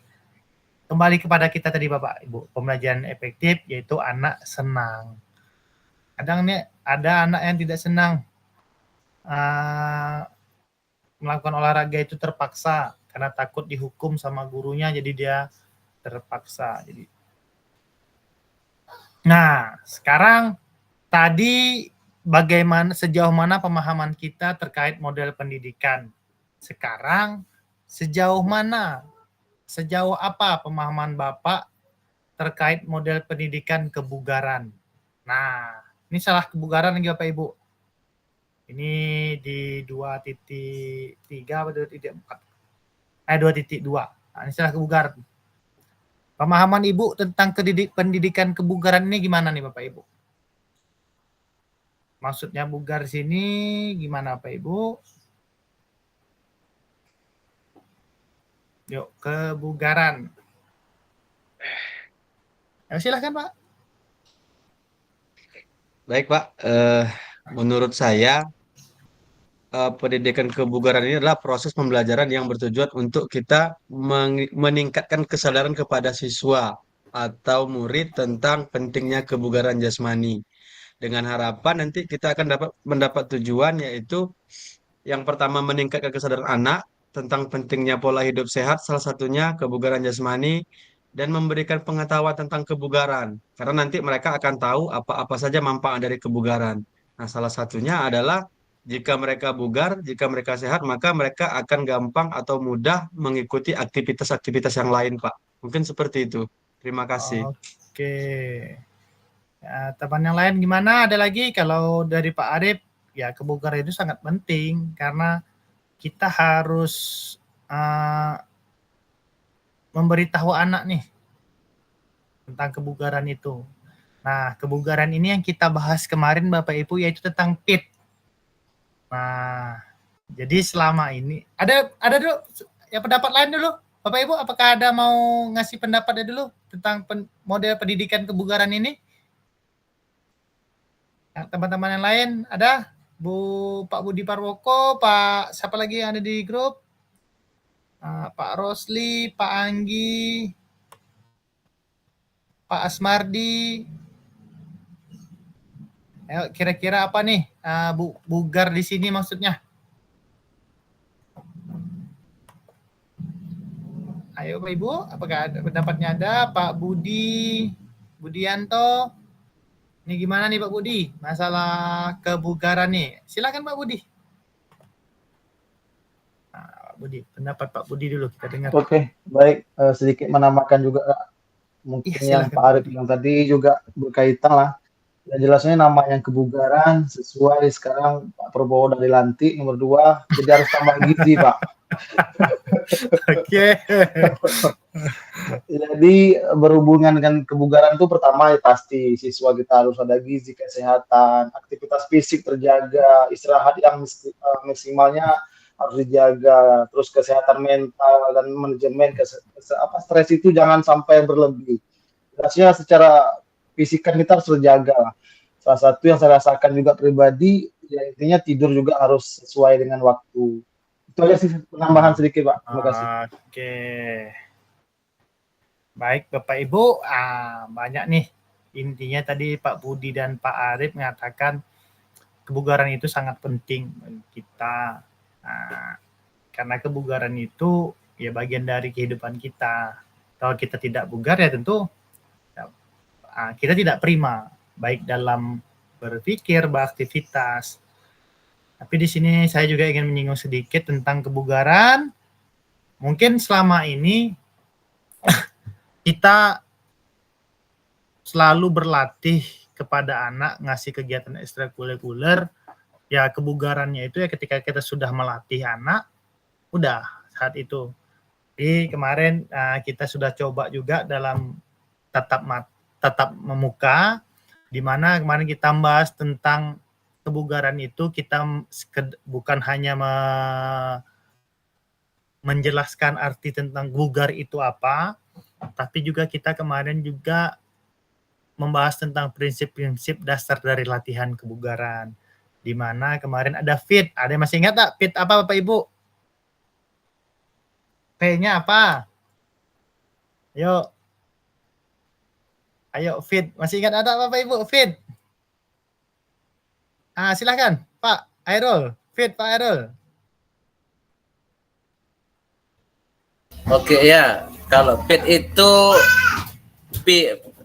kembali kepada kita tadi Bapak Ibu, pembelajaran efektif yaitu anak senang. Kadang nih ada anak yang tidak senang melakukan olahraga itu terpaksa karena takut dihukum sama gurunya, jadi dia terpaksa. Nah, sekarang tadi bagaimana, sejauh mana pemahaman kita terkait model pendidikan. Sekarang sejauh apa pemahaman Bapak terkait model pendidikan kebugaran. Nah, ini salah kebugaran lagi Bapak Ibu. Ini di 2.3 atau 2.4? 2.2. Nah, ini salah kebugaran. Pemahaman Ibu tentang pendidikan kebugaran ini gimana nih Bapak Ibu? Maksudnya bugar di sini gimana Bapak Ibu? Yuk, kebugaran. Silahkan Pak. Baik Pak, menurut saya pendidikan kebugaran ini adalah proses pembelajaran yang bertujuan untuk kita meningkatkan kesadaran kepada siswa atau murid tentang pentingnya kebugaran jasmani. Dengan harapan nanti kita akan mendapat tujuan, yaitu yang pertama meningkatkan kesadaran anak tentang pentingnya pola hidup sehat, salah satunya kebugaran jasmani, dan memberikan pengetahuan tentang kebugaran. Karena nanti mereka akan tahu apa-apa saja manfaat dari kebugaran. Nah, salah satunya adalah jika mereka bugar, jika mereka sehat, maka mereka akan gampang atau mudah mengikuti aktivitas-aktivitas yang lain, Pak. Mungkin seperti itu. Terima kasih. Oke. Ya, teman yang lain gimana? Ada lagi? Kalau dari Pak Arif, ya kebugaran itu sangat penting karena kita harus memberitahu anak nih tentang kebugaran itu. Nah, kebugaran ini yang kita bahas kemarin Bapak Ibu yaitu tentang PIT. Nah, jadi selama ini ada dulu ya pendapat lain dulu. Bapak Ibu, apakah ada mau ngasih pendapatnya dulu tentang model pendidikan kebugaran ini? Nah, teman-teman yang lain ada? Pak Budi Parwoko, Pak siapa lagi yang ada di grup? Pak Rosli, Pak Anggi, Pak Asmardi. Ayo, kira-kira apa nih bugar di sini maksudnya? Ayo Pak Ibu, apakah ada pendapatnya ada? Pak Budianto. Ini gimana nih Pak Budi? Masalah kebugaran nih. Silakan Pak Budi. Pak Budi, pendapat Pak Budi dulu kita dengar. Oke, baik. Sedikit menambahkan juga mungkin yang Pak Arif bilang tadi juga berkaitan lah. Yang jelasnya nama yang kebugaran sesuai sekarang Pak Prabowo dari lantik nomor 2, jadi harus tambah gizi Pak. Oke. Jadi berhubungan dengan kebugaran itu pertama ya pasti siswa kita harus ada gizi, kesehatan, aktivitas fisik terjaga, istirahat yang maksimalnya harus dijaga, terus kesehatan mental dan manajemen stres itu jangan sampai berlebih. Jelasnya secara fisik kan kita harus terjaga lah. Salah satu yang saya rasakan juga pribadi, ya intinya tidur juga harus sesuai dengan waktu. Itu aja sih penambahan sedikit Pak. Terima kasih. Oke. Baik Bapak Ibu, banyak nih. Intinya tadi Pak Budi dan Pak Arif mengatakan kebugaran itu sangat penting bagi kita. Karena kebugaran itu ya bagian dari kehidupan kita. Kalau kita tidak bugar ya tentu kita tidak prima, baik dalam berpikir, beraktivitas. Tapi di sini saya juga ingin menyinggung sedikit tentang kebugaran. Mungkin selama ini kita selalu berlatih kepada anak, ngasih kegiatan ekstrakurikuler, ya kebugarannya itu ya ketika kita sudah melatih anak, udah saat itu. Jadi kemarin kita sudah coba juga dalam tatap muka, di mana kemarin kita bahas tentang kebugaran itu kita bukan hanya menjelaskan arti tentang bugar itu apa, tapi juga kita kemarin juga membahas tentang prinsip-prinsip dasar dari latihan kebugaran. Di mana kemarin ada fit. Ada yang masih ingat tak? Fit apa Bapak Ibu? P-nya apa? Yuk. Ayo fit. Masih ingat ada Bapak Ibu? Fit. Silakan Pak Airul. Fit Pak Airul. Oke ya, kalau fit itu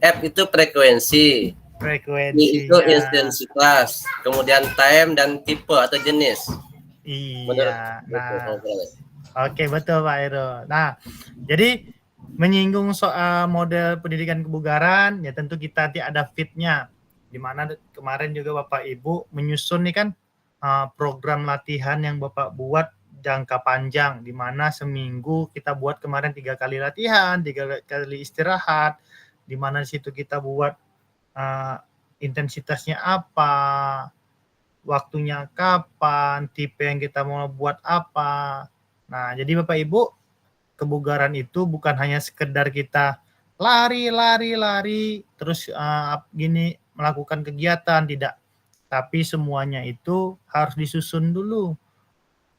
F itu frekuensi, I itu intensitas, kemudian time dan tipe atau jenis. Iya. Oke, betul Pak Airul. Nah, jadi menyinggung soal model pendidikan kebugaran, ya tentu kita nanti ada fit-nya. Di mana kemarin juga Bapak Ibu menyusun nih kan program latihan yang Bapak buat jangka panjang, di mana seminggu kita buat kemarin 3 kali latihan, 3 kali istirahat, di mana di situ kita buat intensitasnya apa, waktunya kapan, tipe yang kita mau buat apa. Nah, jadi Bapak Ibu, kebugaran itu bukan hanya sekedar kita lari, terus gini melakukan kegiatan, tidak. Tapi semuanya itu harus disusun dulu.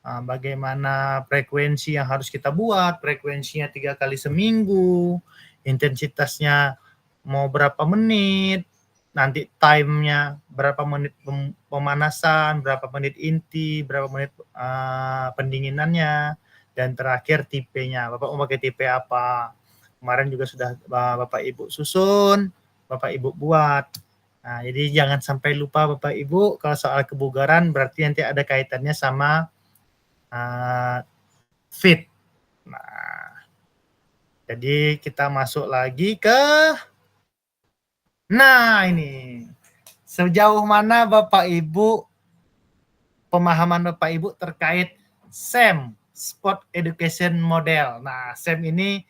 Bagaimana frekuensi yang harus kita buat, frekuensinya 3 kali seminggu, intensitasnya mau berapa menit, nanti time-nya berapa menit pemanasan, berapa menit inti, berapa menit pendinginannya, dan terakhir tipenya. Bapak mau pakai tipe apa? Kemarin juga sudah Bapak Ibu susun, Bapak Ibu buat. Nah, jadi jangan sampai lupa Bapak Ibu, kalau soal kebugaran berarti nanti ada kaitannya sama fit. Nah, jadi kita masuk lagi ke ini. Sejauh mana Bapak Ibu pemahaman Bapak Ibu terkait SEM, Sport Education Model. Nah, SEM ini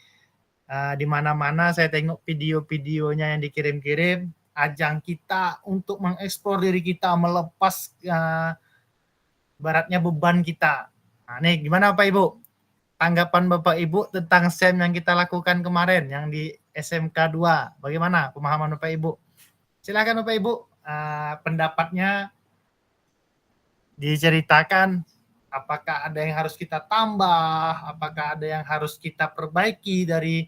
di mana-mana saya tengok video-videonya yang dikirim-kirim, ajang kita untuk mengeksplor diri kita, melepas baratnya beban kita. Nah, nih gimana Bapak Ibu? Tanggapan Bapak Ibu tentang SEM yang kita lakukan kemarin, yang di SMK 2. Bagaimana pemahaman Bapak Ibu? Silakan Bapak Ibu, pendapatnya diceritakan. Apakah ada yang harus kita tambah? Apakah ada yang harus kita perbaiki dari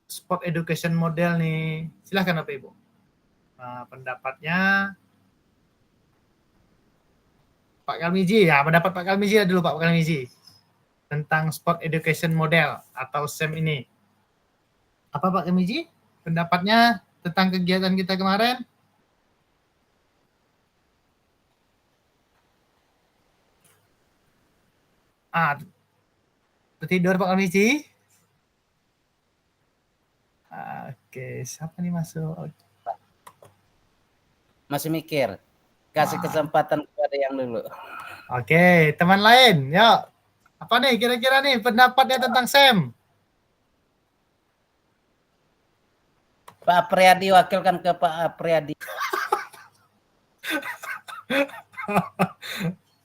Sport Education Model nih? Silakan Bapak Ibu. Pendapatnya Pak Kalmiji, ya pendapat Pak Kalmiji dulu Pak Kalmiji tentang Sport Education Model atau SEM ini. Apa Pak Kalmiji? Pendapatnya tentang kegiatan kita kemarin? Tertidur Pak Kalmiji? Oke, siapa nih masuk? Masih mikir. Kasih kesempatan kepada yang dulu. Oke, teman lain, yuk. Apa nih kira-kira nih pendapatnya tentang SEM? Pak Apriyadi, wakilkan ke Pak Apriyadi.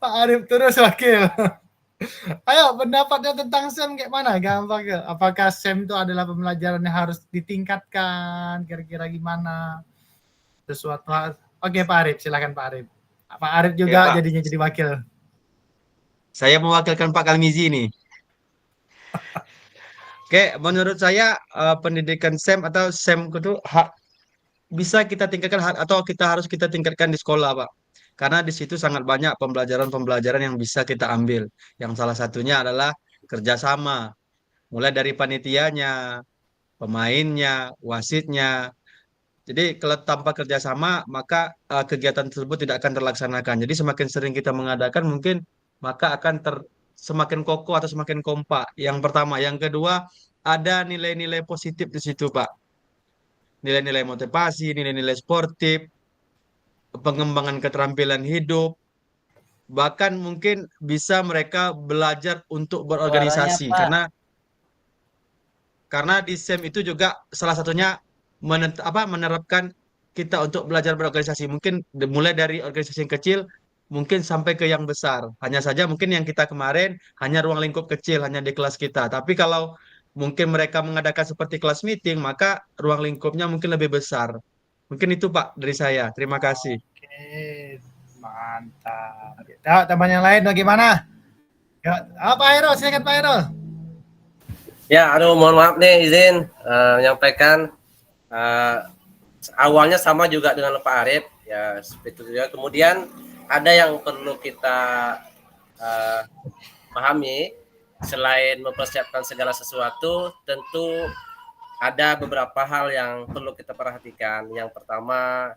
Pak Arif terus wakil. Ayo, pendapatnya tentang SEM kayak mana? Gampang ke? Apakah SEM itu adalah pembelajaran yang harus ditingkatkan? Kira-kira gimana? Sesuatu hal. Oke, Pak Arif, silakan Pak Arif. Pak Arif juga ya, jadinya jadi wakil. Saya mewakilkan Pak Kalmizi nih. Oke, menurut saya pendidikan SEM atau SEM itu bisa kita tingkatkan atau harus kita tingkatkan di sekolah, Pak. Karena di situ sangat banyak pembelajaran-pembelajaran yang bisa kita ambil. Yang salah satunya adalah kerjasama. Mulai dari panitianya, pemainnya, wasitnya. Jadi kalau tanpa kerjasama, maka kegiatan tersebut tidak akan terlaksanakan. Jadi semakin sering kita mengadakan, mungkin maka akan semakin kokoh atau semakin kompak. Yang pertama. Yang kedua, ada nilai-nilai positif di situ, Pak. Nilai-nilai motivasi, nilai-nilai sportif, pengembangan keterampilan hidup, bahkan mungkin bisa mereka belajar untuk berorganisasi. Karena di SEM itu juga salah satunya menerapkan kita untuk belajar berorganisasi. Mungkin mulai dari organisasi yang kecil, mungkin sampai ke yang besar. Hanya saja mungkin yang kita kemarin hanya ruang lingkup kecil, hanya di kelas kita. Tapi kalau mungkin mereka mengadakan seperti kelas meeting, maka ruang lingkupnya mungkin lebih besar. Mungkin itu Pak dari saya. Terima kasih. Oke, mantap. Ya, teman yang lain bagaimana? Ya, Pak Hairul, silakan Pak Hairul. Ya, aduh, mohon maaf nih, izin menyampaikan awalnya sama juga dengan Pak Arif, ya seperti itu juga. Kemudian ada yang perlu kita pahami, selain mempersiapkan segala sesuatu, tentu ada beberapa hal yang perlu kita perhatikan. Yang pertama,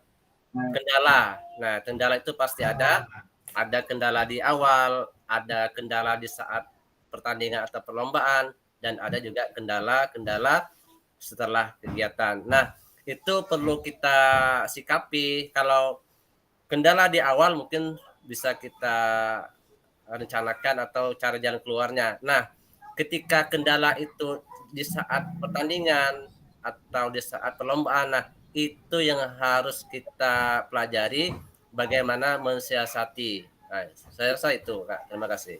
kendala. Nah, kendala itu pasti ada. Ada kendala di awal, ada kendala di saat pertandingan atau perlombaan, dan ada juga kendala-kendala setelah kegiatan. Nah, itu perlu kita sikapi. Kalau kendala di awal mungkin bisa kita rencanakan atau cara jalan keluarnya. Nah, ketika kendala itu di saat pertandingan atau di saat perlombaan, nah itu yang harus kita pelajari, bagaimana mensiasati. Nah, saya rasa itu, Kak. Terima kasih.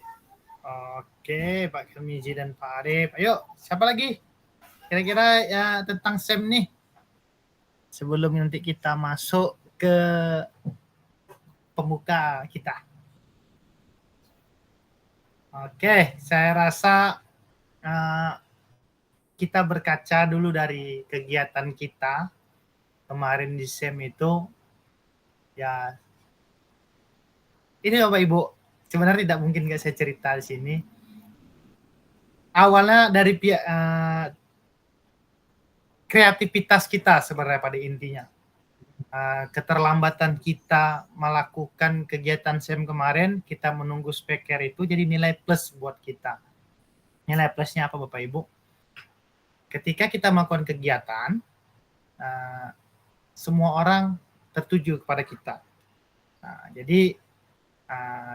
Oke, Pak Kirmizi dan Pak Arif. Ayo, siapa lagi? Kira-kira ya tentang SEM nih. Sebelum nanti kita masuk ke pembuka kita. Oke, saya rasa kita berkaca dulu dari kegiatan kita kemarin di SEM itu. Ya, ini Bapak Ibu, sebenarnya tidak mungkin nggak saya cerita di sini. Awalnya dari pihak kreativitas kita sebenarnya pada intinya. Keterlambatan kita melakukan kegiatan SEM kemarin, kita menunggu speaker itu jadi nilai plus buat kita. Nilai plusnya apa Bapak Ibu? Ketika kita melakukan kegiatan, semua orang tertuju kepada kita. Nah, jadi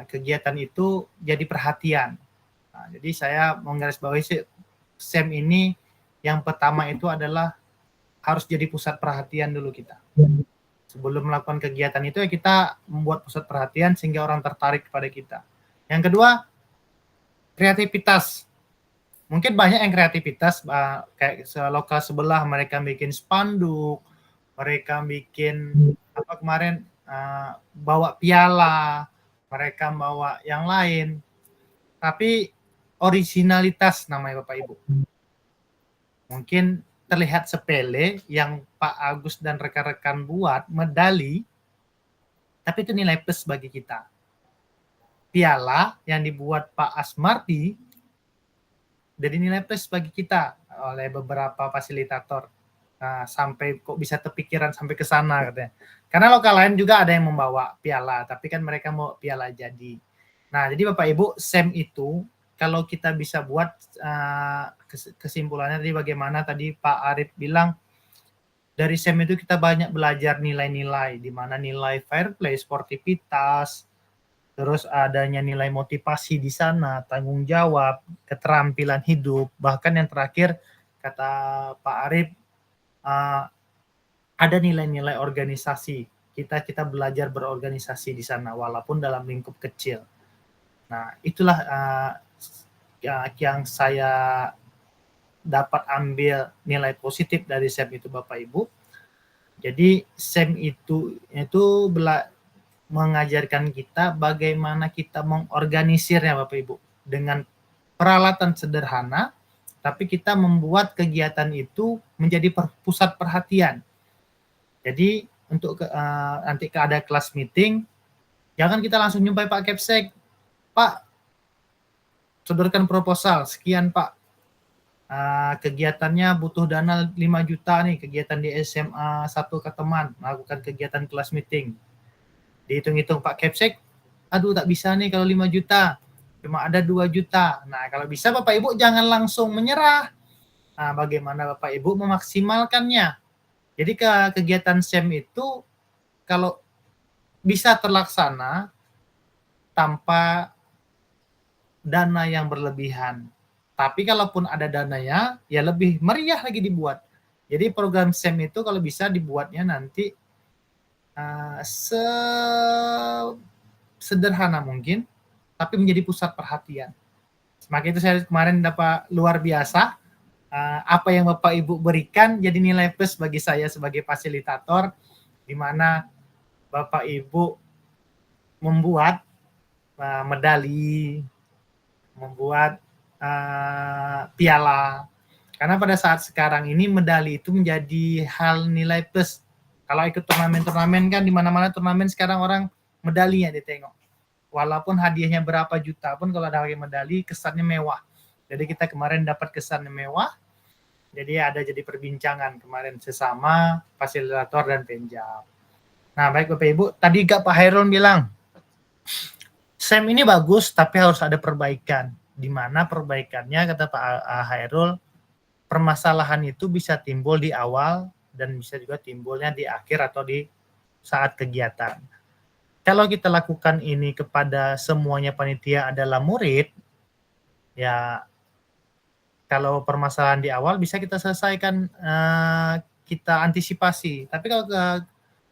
kegiatan itu jadi perhatian. Nah, jadi saya menggarisbawahi SEM ini yang pertama itu adalah harus jadi pusat perhatian dulu kita. Sebelum melakukan kegiatan itu ya kita membuat pusat perhatian sehingga orang tertarik kepada kita. Yang kedua, kreativitas. Mungkin banyak yang kreativitas, kayak lokal sebelah mereka bikin spanduk, mereka bikin apa kemarin bawa piala, mereka bawa yang lain. Tapi originalitas namanya Bapak Ibu. Mungkin terlihat sepele yang Pak Agus dan rekan-rekan buat medali, tapi itu nilai plus bagi kita. Piala yang dibuat Pak Asmardi jadi nilai plus bagi kita oleh beberapa fasilitator. Nah, sampai kok bisa terpikiran sampai ke sana katanya. Karena lokal lain juga ada yang membawa piala, tapi kan mereka mau piala jadi. Nah, jadi Bapak Ibu, SEM itu kalau kita bisa buat kesimpulannya tadi bagaimana tadi Pak Arif bilang, dari SEM itu kita banyak belajar nilai-nilai, di mana nilai fair play, sportivitas, terus adanya nilai motivasi di sana, tanggung jawab, keterampilan hidup, bahkan yang terakhir kata Pak Arif, ada nilai-nilai organisasi. Kita belajar berorganisasi di sana walaupun dalam lingkup kecil. Nah, itulah yang saya dapat ambil nilai positif dari SEM itu Bapak Ibu. Jadi SEM itu mengajarkan kita bagaimana kita mengorganisirnya Bapak Ibu dengan peralatan sederhana, tapi kita membuat kegiatan itu menjadi pusat perhatian. Jadi untuk nanti ada kelas meeting, jangan kita langsung nyumpai Pak Kepsek, Pak sodorkan proposal, sekian Pak, kegiatannya butuh dana 5 juta nih, kegiatan di SMA 1 Kateman, melakukan kegiatan kelas meeting. Dihitung-hitung Pak Kepsek, aduh tak bisa nih kalau 5 juta, cuma ada 2 juta. Nah kalau bisa Bapak Ibu jangan langsung menyerah. Nah bagaimana Bapak Ibu memaksimalkannya. Jadi kegiatan SEM itu kalau bisa terlaksana tanpa dana yang berlebihan. Tapi kalaupun ada dananya, ya lebih meriah lagi dibuat. Jadi program SEM itu kalau bisa dibuatnya nanti sederhana mungkin, tapi menjadi pusat perhatian. Maka itu saya kemarin dapat luar biasa apa yang Bapak Ibu berikan jadi nilai plus bagi saya sebagai fasilitator, di mana Bapak Ibu membuat medali, membuat piala. Karena pada saat sekarang ini medali itu menjadi hal nilai plus. Kalau ikut turnamen-turnamen kan di mana-mana turnamen sekarang orang medalinya ditengok. Walaupun hadiahnya berapa juta pun kalau ada medali kesannya mewah. Jadi kita kemarin dapat kesan mewah. Jadi ada jadi perbincangan kemarin sesama fasilitator dan penjam. Nah, baik Bapak Ibu, tadi Pak Hairul bilang SEM ini bagus tapi harus ada perbaikan. Di mana perbaikannya kata Pak Hairul, permasalahan itu bisa timbul di awal dan bisa juga timbulnya di akhir atau di saat kegiatan. Kalau kita lakukan ini kepada semuanya panitia adalah murid, ya kalau permasalahan di awal bisa kita selesaikan, kita antisipasi. Tapi kalau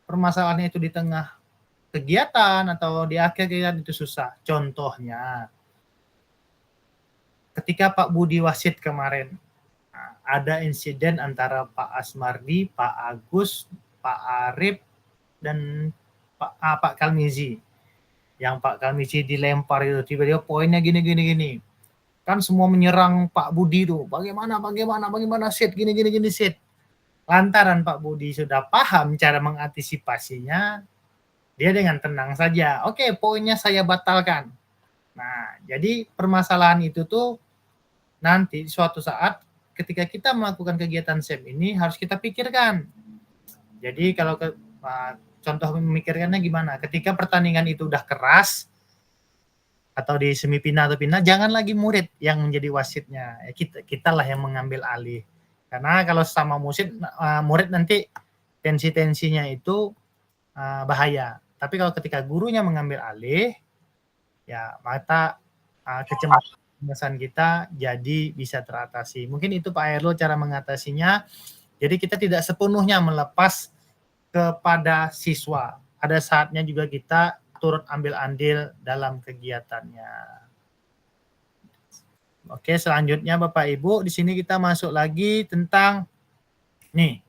permasalahannya itu di tengah kegiatan atau di akhir kegiatan itu susah. Contohnya, ketika Pak Budi Wasit kemarin, ada insiden antara Pak Asmardi, Pak Agus, Pak Arif, dan Pak Kalmizi. Yang Pak Kalmizi dilempar itu, tiba-tiba poinnya gini. Kan semua menyerang Pak Budi tuh. Bagaimana Sid, gini Sid. Lantaran Pak Budi sudah paham cara mengantisipasinya, dia dengan tenang saja. Oke, poinnya saya batalkan. Nah, jadi permasalahan itu tuh nanti suatu saat ketika kita melakukan kegiatan SEM ini harus kita pikirkan. Jadi kalau contoh memikirkannya gimana? Ketika pertandingan itu udah keras atau di semifinal atau final, jangan lagi murid yang menjadi wasitnya. Kita lah yang mengambil alih. Karena kalau sama murid nanti tensinya itu bahaya. Tapi kalau ketika gurunya mengambil alih, ya maka kecemasan kita jadi bisa teratasi. Mungkin itu Pak Hairul cara mengatasinya. Jadi kita tidak sepenuhnya melepas kepada siswa. Ada saatnya juga kita turut ambil andil dalam kegiatannya. Oke, selanjutnya Bapak Ibu, di sini kita masuk lagi tentang nih.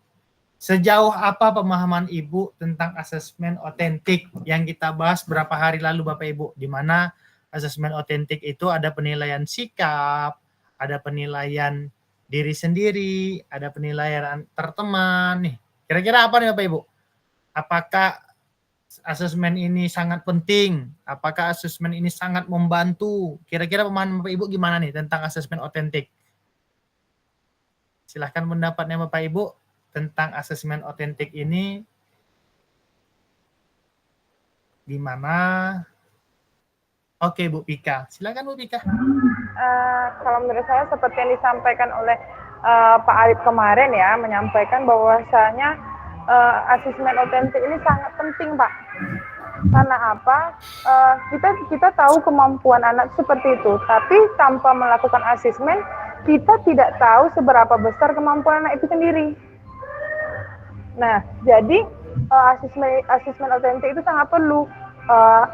Sejauh apa pemahaman Ibu tentang asesmen otentik yang kita bahas berapa hari lalu Bapak Ibu, di mana asesmen otentik itu ada penilaian sikap, ada penilaian diri sendiri, ada penilaian terteman. Nih, kira-kira apa nih Bapak Ibu? Apakah asesmen ini sangat penting? Apakah asesmen ini sangat membantu? Kira-kira pemahaman Bapak Ibu gimana nih tentang asesmen otentik? Silahkan pendapatnya Bapak Ibu tentang asesmen otentik ini. Di mana? Oke, Bu Pika. Silakan Bu Pika. Kalau menurut saya seperti yang disampaikan oleh Pak Arif kemarin ya, menyampaikan bahwasanya asesmen otentik ini sangat penting, Pak. Karena apa? Kita tahu kemampuan anak seperti itu, tapi tanpa melakukan asesmen, kita tidak tahu seberapa besar kemampuan anak itu sendiri. Nah, jadi asesmen otentik itu sangat perlu.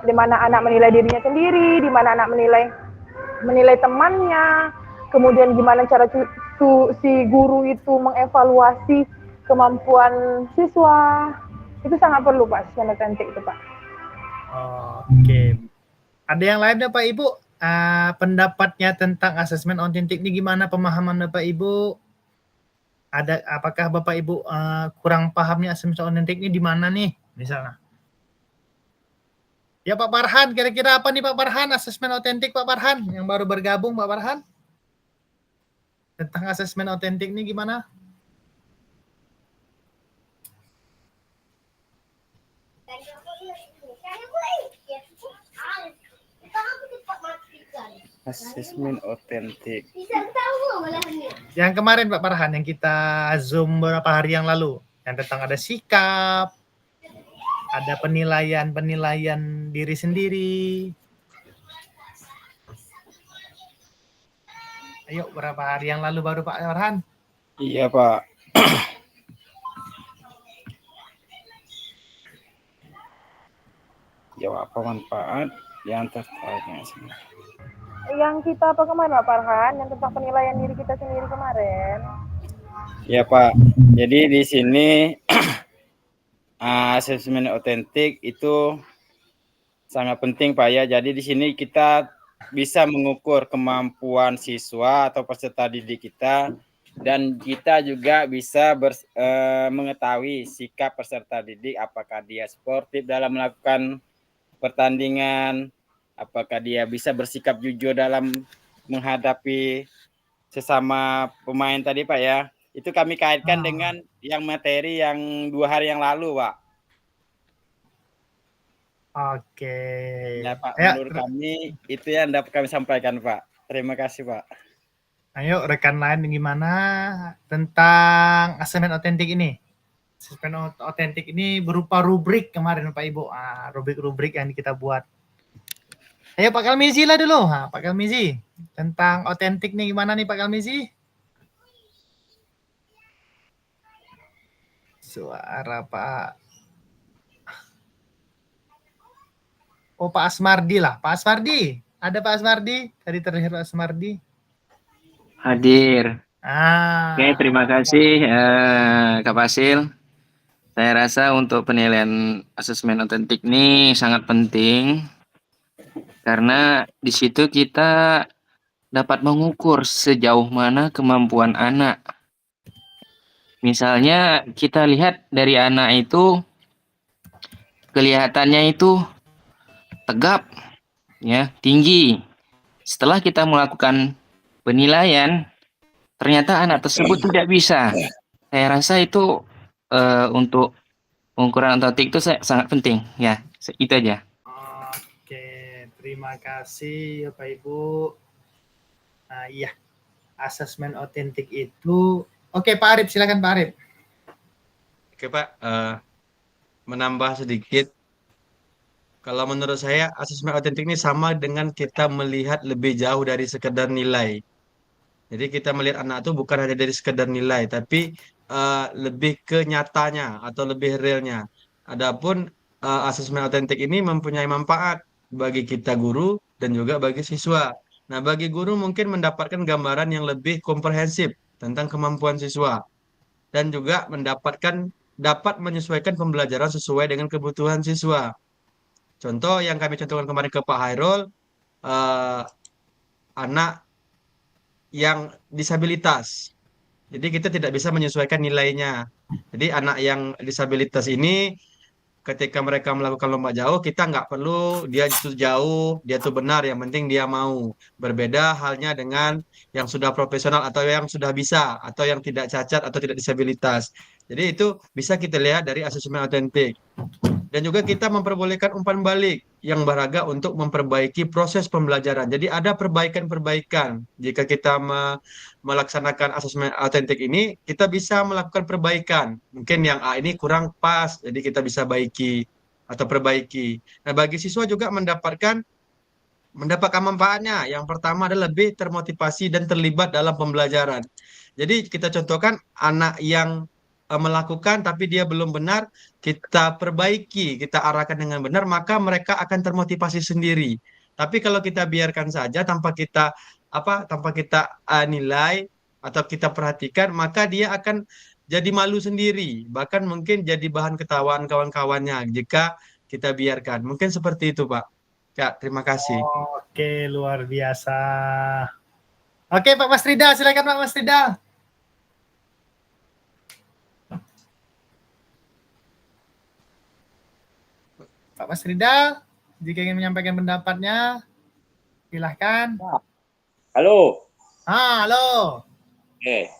Di mana anak menilai dirinya sendiri, di mana anak menilai temannya, kemudian gimana cara si guru itu mengevaluasi kemampuan siswa. Itu sangat perlu Pak, asesmen otentik itu Pak. Oke. Ada yang lain Bapak Ibu? Pendapatnya tentang asesmen otentik ini gimana pemahaman Bapak Ibu? Apakah Bapak Ibu kurang pahamnya asesmen otentik ini di mana nih misalnya? Ya Pak Farhan, kira-kira apa nih Pak Farhan asesmen otentik Pak Farhan yang baru bergabung Pak Farhan? Tentang asesmen otentik ini gimana? Asesmen otentik. Yang kemarin Pak Farhan yang kita Zoom beberapa hari yang lalu, yang tentang ada sikap, ada penilaian diri sendiri. Ayo, berapa hari yang lalu baru Pak Farhan? Iya Pak. Jawab apa manfaat yang tertanya sini? yang kita apa kemarin Pak Farhan, yang tentang penilaian diri kita sendiri kemarin. Ya Pak, jadi di sini asesmen otentik itu sangat penting Pak ya. Jadi di sini kita bisa mengukur kemampuan siswa atau peserta didik kita, dan kita juga bisa mengetahui sikap peserta didik, apakah dia sportif dalam melakukan pertandingan, apakah dia bisa bersikap jujur dalam menghadapi sesama pemain tadi Pak ya. Itu kami kaitkan dengan yang materi yang 2 hari yang lalu Pak. Oke. Ya Pak, Ayo, menurut kami itu yang dapat kami sampaikan Pak. Terima kasih Pak. ayo rekan lain gimana tentang asesmen otentik ini? Asesmen otentik ini berupa rubrik kemarin Pak Ibu. Rubrik-rubrik yang kita buat. Ayo Pak Kalmizi lah dulu. Pak Kalmizi, tentang otentik nih gimana nih Pak Kalmizi? Suara Pak. Oh, Pak Asmardi lah. Pak Asmardi. Ada Pak Asmardi? Tadi terlihat Pak Asmardi. Hadir. Oke, Oke, terima kasih Kak Fasil. Saya rasa untuk penilaian asesmen otentik ini sangat penting karena di situ kita dapat mengukur sejauh mana kemampuan anak. Misalnya kita lihat dari anak itu kelihatannya itu tegap, ya, tinggi. Setelah kita melakukan penilaian, ternyata anak tersebut tidak bisa. Saya rasa itu untuk pengukuran otentik itu sangat penting, ya. Itu aja. Oke, terima kasih Bapak Ibu. Nah, iya, asesmen otentik itu. Oke, Pak Arif, silakan Pak Arif. Oke Pak, menambah sedikit. Kalau menurut saya asesmen otentik ini sama dengan kita melihat lebih jauh dari sekedar nilai. Jadi kita melihat anak itu bukan hanya dari sekedar nilai, tapi lebih ke nyatanya atau lebih realnya. Adapun asesmen otentik ini mempunyai manfaat bagi kita guru dan juga bagi siswa. Nah, bagi guru mungkin mendapatkan gambaran yang lebih komprehensif tentang kemampuan siswa dan juga dapat menyesuaikan pembelajaran sesuai dengan kebutuhan siswa. Contoh yang kami contohkan kemarin ke Pak Hairul, anak yang disabilitas. Jadi kita tidak bisa menyesuaikan nilainya. Jadi anak yang disabilitas ini ketika mereka melakukan lomba jauh, kita nggak perlu dia itu jauh, dia itu benar, yang penting dia mau. Berbeda halnya dengan yang sudah profesional atau yang sudah bisa, atau yang tidak cacat atau tidak disabilitas. Jadi itu bisa kita lihat dari asesmen otentik. Dan juga kita memperbolehkan umpan balik yang beragam untuk memperbaiki proses pembelajaran. Jadi ada perbaikan-perbaikan. Jika kita melaksanakan asesmen otentik ini, kita bisa melakukan perbaikan. Mungkin yang A ini kurang pas, jadi kita bisa baiki atau perbaiki. Nah, bagi siswa juga mendapatkan manfaatnya. Yang pertama adalah lebih termotivasi dan terlibat dalam pembelajaran. Jadi kita contohkan anak yang melakukan tapi dia belum benar, kita perbaiki, kita arahkan dengan benar, maka mereka akan termotivasi sendiri. Tapi kalau kita biarkan saja tanpa kita nilai atau kita perhatikan, maka dia akan jadi malu sendiri, bahkan mungkin jadi bahan ketawaan kawan-kawannya jika kita biarkan. Mungkin seperti itu, Pak. Ya, terima kasih. Oke, luar biasa. Oke, Pak Mas Ridal, silakan Pak Mas Ridal. Pak Mas Ridal, jika ingin menyampaikan pendapatnya, silahkan. Halo. Halo. Oke.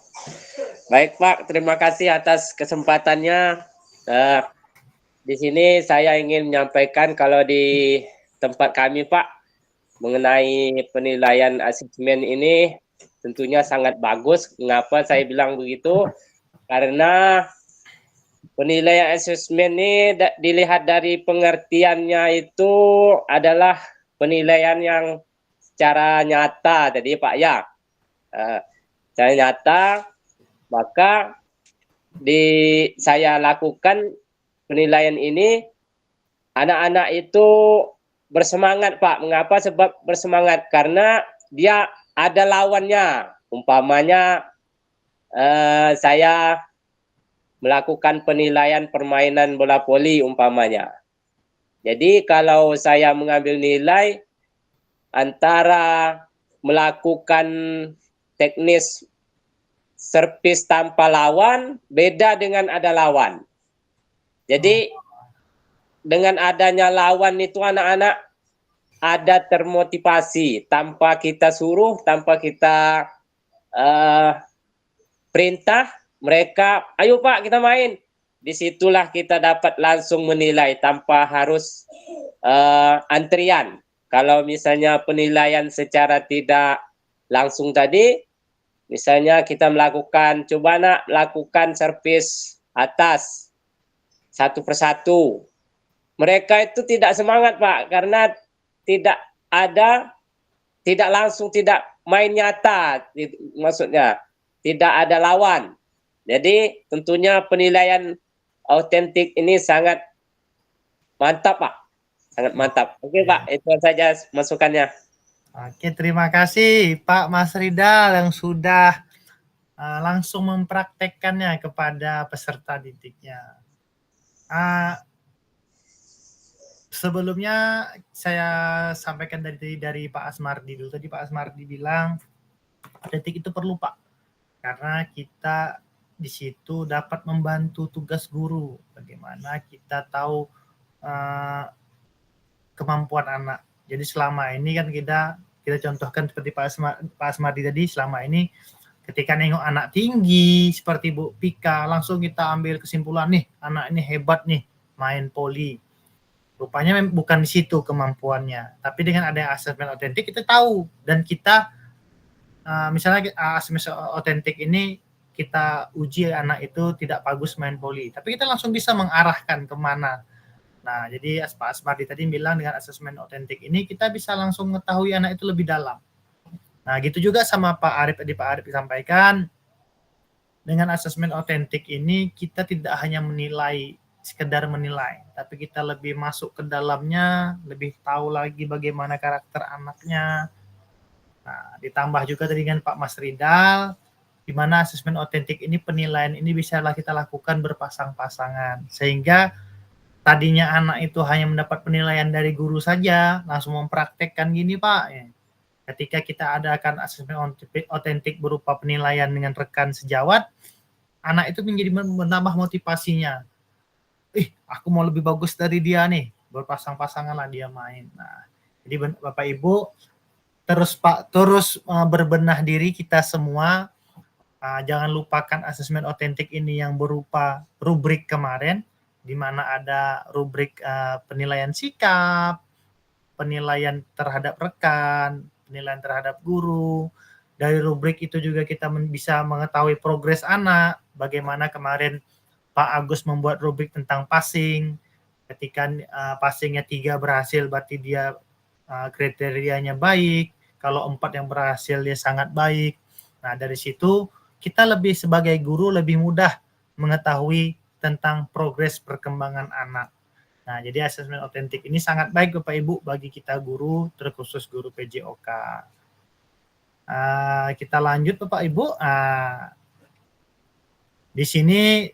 Baik Pak, terima kasih atas kesempatannya. Di sini saya ingin menyampaikan kalau di tempat kami Pak, mengenai penilaian asesmen ini tentunya sangat bagus. Mengapa saya bilang begitu? Karena penilaian asesmen ini dilihat dari pengertiannya itu adalah penilaian yang secara nyata, jadi Pak ya, secara nyata, maka saya lakukan penilaian ini, anak-anak itu bersemangat Pak. Mengapa? Sebab bersemangat karena dia ada lawannya. Umpamanya saya melakukan penilaian permainan bola voli umpamanya. Jadi kalau saya mengambil nilai antara melakukan teknis servis tanpa lawan beda dengan ada lawan. Jadi dengan adanya lawan itu anak-anak ada termotivasi tanpa kita suruh, tanpa kita perintah, mereka ayo Pak kita main. Disitulah kita dapat langsung menilai tanpa harus antrian. Kalau misalnya penilaian secara tidak langsung tadi, misalnya kita melakukan, coba nak lakukan servis atas satu persatu. Mereka itu tidak semangat Pak, karena tidak langsung, tidak main nyata, maksudnya tidak ada lawan. Jadi tentunya penilaian autentik ini sangat mantap Pak, sangat mantap. Oke Pak, itu saja masukannya. Oke, terima kasih Pak Mas Ridal yang sudah langsung mempraktekkannya kepada peserta didiknya. Sebelumnya saya sampaikan dari Pak Asmardi dulu. Tadi Pak Asmardi bilang autentik itu perlu Pak, karena kita di situ dapat membantu tugas guru. Bagaimana kita tahu kemampuan anak. Jadi selama ini kan kita contohkan seperti Pak Asmardi tadi, selama ini ketika nengok anak tinggi seperti Bu Pika, langsung kita ambil kesimpulan nih, anak ini hebat nih main voli. Rupanya bukan di situ kemampuannya, tapi dengan ada asesmen autentik kita tahu, dan kita misalnya asesmen autentik ini kita uji anak itu tidak bagus main voli, tapi kita langsung bisa mengarahkan kemana. Nah, jadi Pak Asmardi tadi bilang dengan asesmen autentik ini kita bisa langsung mengetahui anak itu lebih dalam. Nah, gitu juga sama Pak Arif tadi, Pak Arif disampaikan dengan asesmen autentik ini kita tidak hanya menilai, sekedar menilai, tapi kita lebih masuk ke dalamnya, lebih tahu lagi bagaimana karakter anaknya. Nah, ditambah juga tadi dengan Pak Mas Ridal, di mana asesmen autentik ini, penilaian ini bisa kita lakukan berpasang-pasangan, sehingga tadinya anak itu hanya mendapat penilaian dari guru saja, langsung mempraktekkan gini Pak. Ketika kita adakan asesmen autentik berupa penilaian dengan rekan sejawat, anak itu menjadi menambah motivasinya. Aku mau lebih bagus dari dia nih, berpasang-pasangan lah dia main. Nah, jadi Bapak Ibu terus berbenah diri kita semua. Jangan lupakan asesmen autentik ini yang berupa rubrik kemarin, di mana ada rubrik penilaian sikap, penilaian terhadap rekan, penilaian terhadap guru. Dari rubrik itu juga kita bisa mengetahui progres anak, bagaimana kemarin Pak Agus membuat rubrik tentang passing. Ketika passingnya 3 berhasil, berarti dia kriterianya baik. Kalau 4 yang berhasil, dia sangat baik. Nah, dari situ kita lebih sebagai guru lebih mudah mengetahui tentang progres perkembangan anak. Nah, jadi asesmen autentik ini sangat baik Bapak Ibu bagi kita guru, terkhusus guru PJOK. Kita lanjut Bapak Ibu. Di sini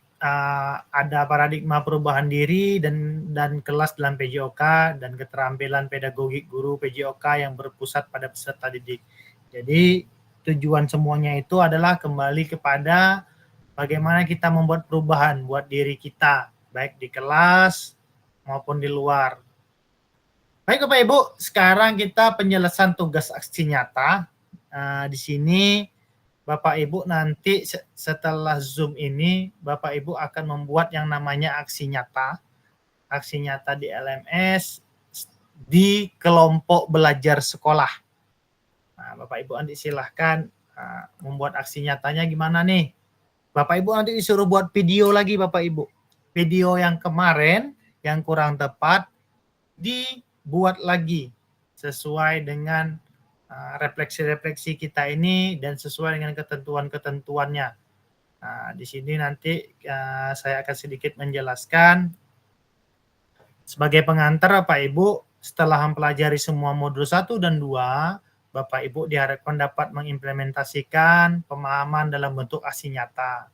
ada paradigma perubahan diri dan kelas dalam PJOK dan keterampilan pedagogik guru PJOK yang berpusat pada peserta didik. Jadi tujuan semuanya itu adalah kembali kepada bagaimana kita membuat perubahan buat diri kita, baik di kelas maupun di luar. Baik Bapak Ibu, sekarang kita penyelesaian tugas aksi nyata. Di sini Bapak Ibu nanti setelah Zoom ini, Bapak Ibu akan membuat yang namanya aksi nyata. Aksi nyata di LMS di kelompok belajar sekolah. Nah, Bapak Ibu nanti silahkan membuat aksi nyatanya gimana nih. Bapak Ibu nanti disuruh buat video lagi Bapak Ibu. Video yang kemarin yang kurang tepat dibuat lagi sesuai dengan refleksi-refleksi kita ini dan sesuai dengan ketentuan-ketentuannya. Nah, di sini nanti saya akan sedikit menjelaskan. Sebagai pengantar Bapak Ibu, setelah mempelajari semua modul 1 dan 2, Bapak Ibu diharapkan dapat mengimplementasikan pemahaman dalam bentuk aksi nyata,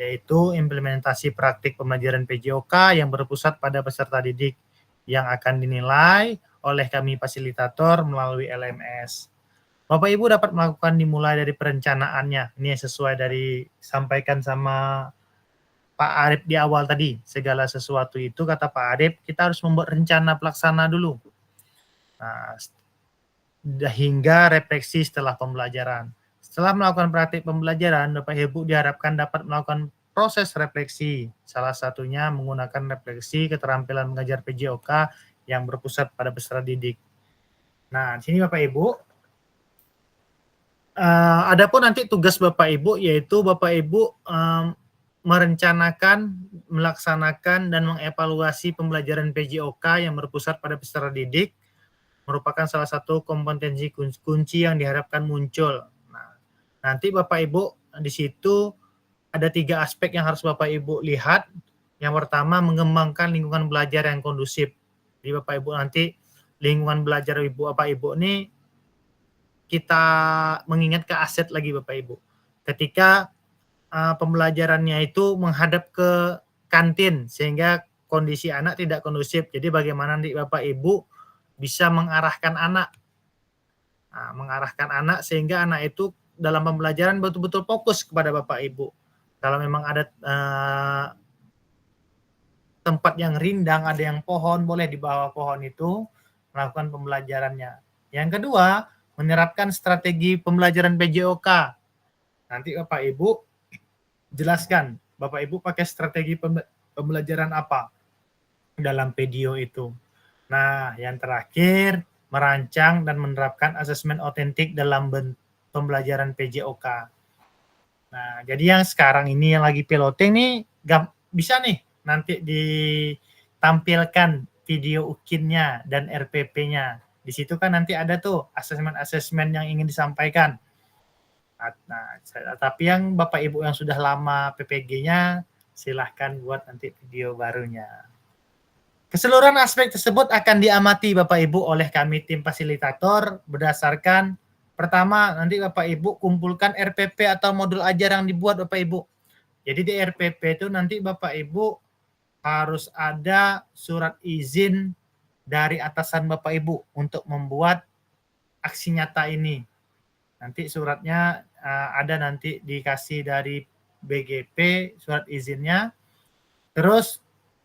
yaitu implementasi praktik pembelajaran PJOK yang berpusat pada peserta didik yang akan dinilai oleh kami fasilitator melalui LMS. Bapak Ibu dapat melakukan dimulai dari perencanaannya. Ini sesuai dari sampaikan sama Pak Arif di awal tadi. Segala sesuatu itu kata Pak Arif, kita harus membuat rencana pelaksana dulu. Nah, hingga refleksi setelah pembelajaran. Setelah melakukan praktik pembelajaran, Bapak Ibu diharapkan dapat melakukan proses refleksi. Salah satunya menggunakan refleksi keterampilan mengajar PJOK yang berpusat pada peserta didik. Nah, di sini Bapak Ibu, adapun nanti tugas Bapak Ibu yaitu Bapak Ibu merencanakan, melaksanakan, dan mengevaluasi pembelajaran PJOK yang berpusat pada peserta didik merupakan salah satu kompetensi kunci yang diharapkan muncul. Nah, nanti Bapak Ibu di situ ada 3 aspek yang harus Bapak Ibu lihat. Yang pertama, mengembangkan lingkungan belajar yang kondusif. Jadi Bapak Ibu nanti lingkungan belajar Bapak Ibu ini kita mengingat ke aset lagi Bapak Ibu. Ketika pembelajarannya itu menghadap ke kantin sehingga kondisi anak tidak kondusif. Jadi bagaimana nanti Bapak Ibu bisa mengarahkan anak. Nah, mengarahkan anak sehingga anak itu dalam pembelajaran betul-betul fokus kepada Bapak Ibu. Kalau memang ada tempat yang rindang, ada yang pohon, boleh di bawah pohon itu melakukan pembelajarannya. Yang kedua, menerapkan strategi pembelajaran PJOK. Nanti Bapak Ibu jelaskan, Bapak Ibu pakai strategi pembelajaran apa dalam video itu. Nah, yang terakhir, merancang dan menerapkan asesmen otentik dalam pembelajaran PJOK. Nah, jadi yang sekarang ini yang lagi piloting nih, bisa nih nanti ditampilkan video UKIN-nya dan RPP-nya. Di situ kan nanti ada tuh asesmen-asesmen yang ingin disampaikan. Nah, tapi yang Bapak Ibu yang sudah lama PPG-nya, silahkan buat nanti video barunya. Keseluruhan aspek tersebut akan diamati Bapak Ibu oleh kami tim fasilitator berdasarkan pertama nanti Bapak Ibu kumpulkan RPP atau modul ajar yang dibuat Bapak Ibu. Jadi di RPP itu nanti Bapak Ibu harus ada surat izin dari atasan Bapak Ibu untuk membuat aksi nyata ini. Nanti suratnya ada nanti dikasih dari BGP surat izinnya. Terus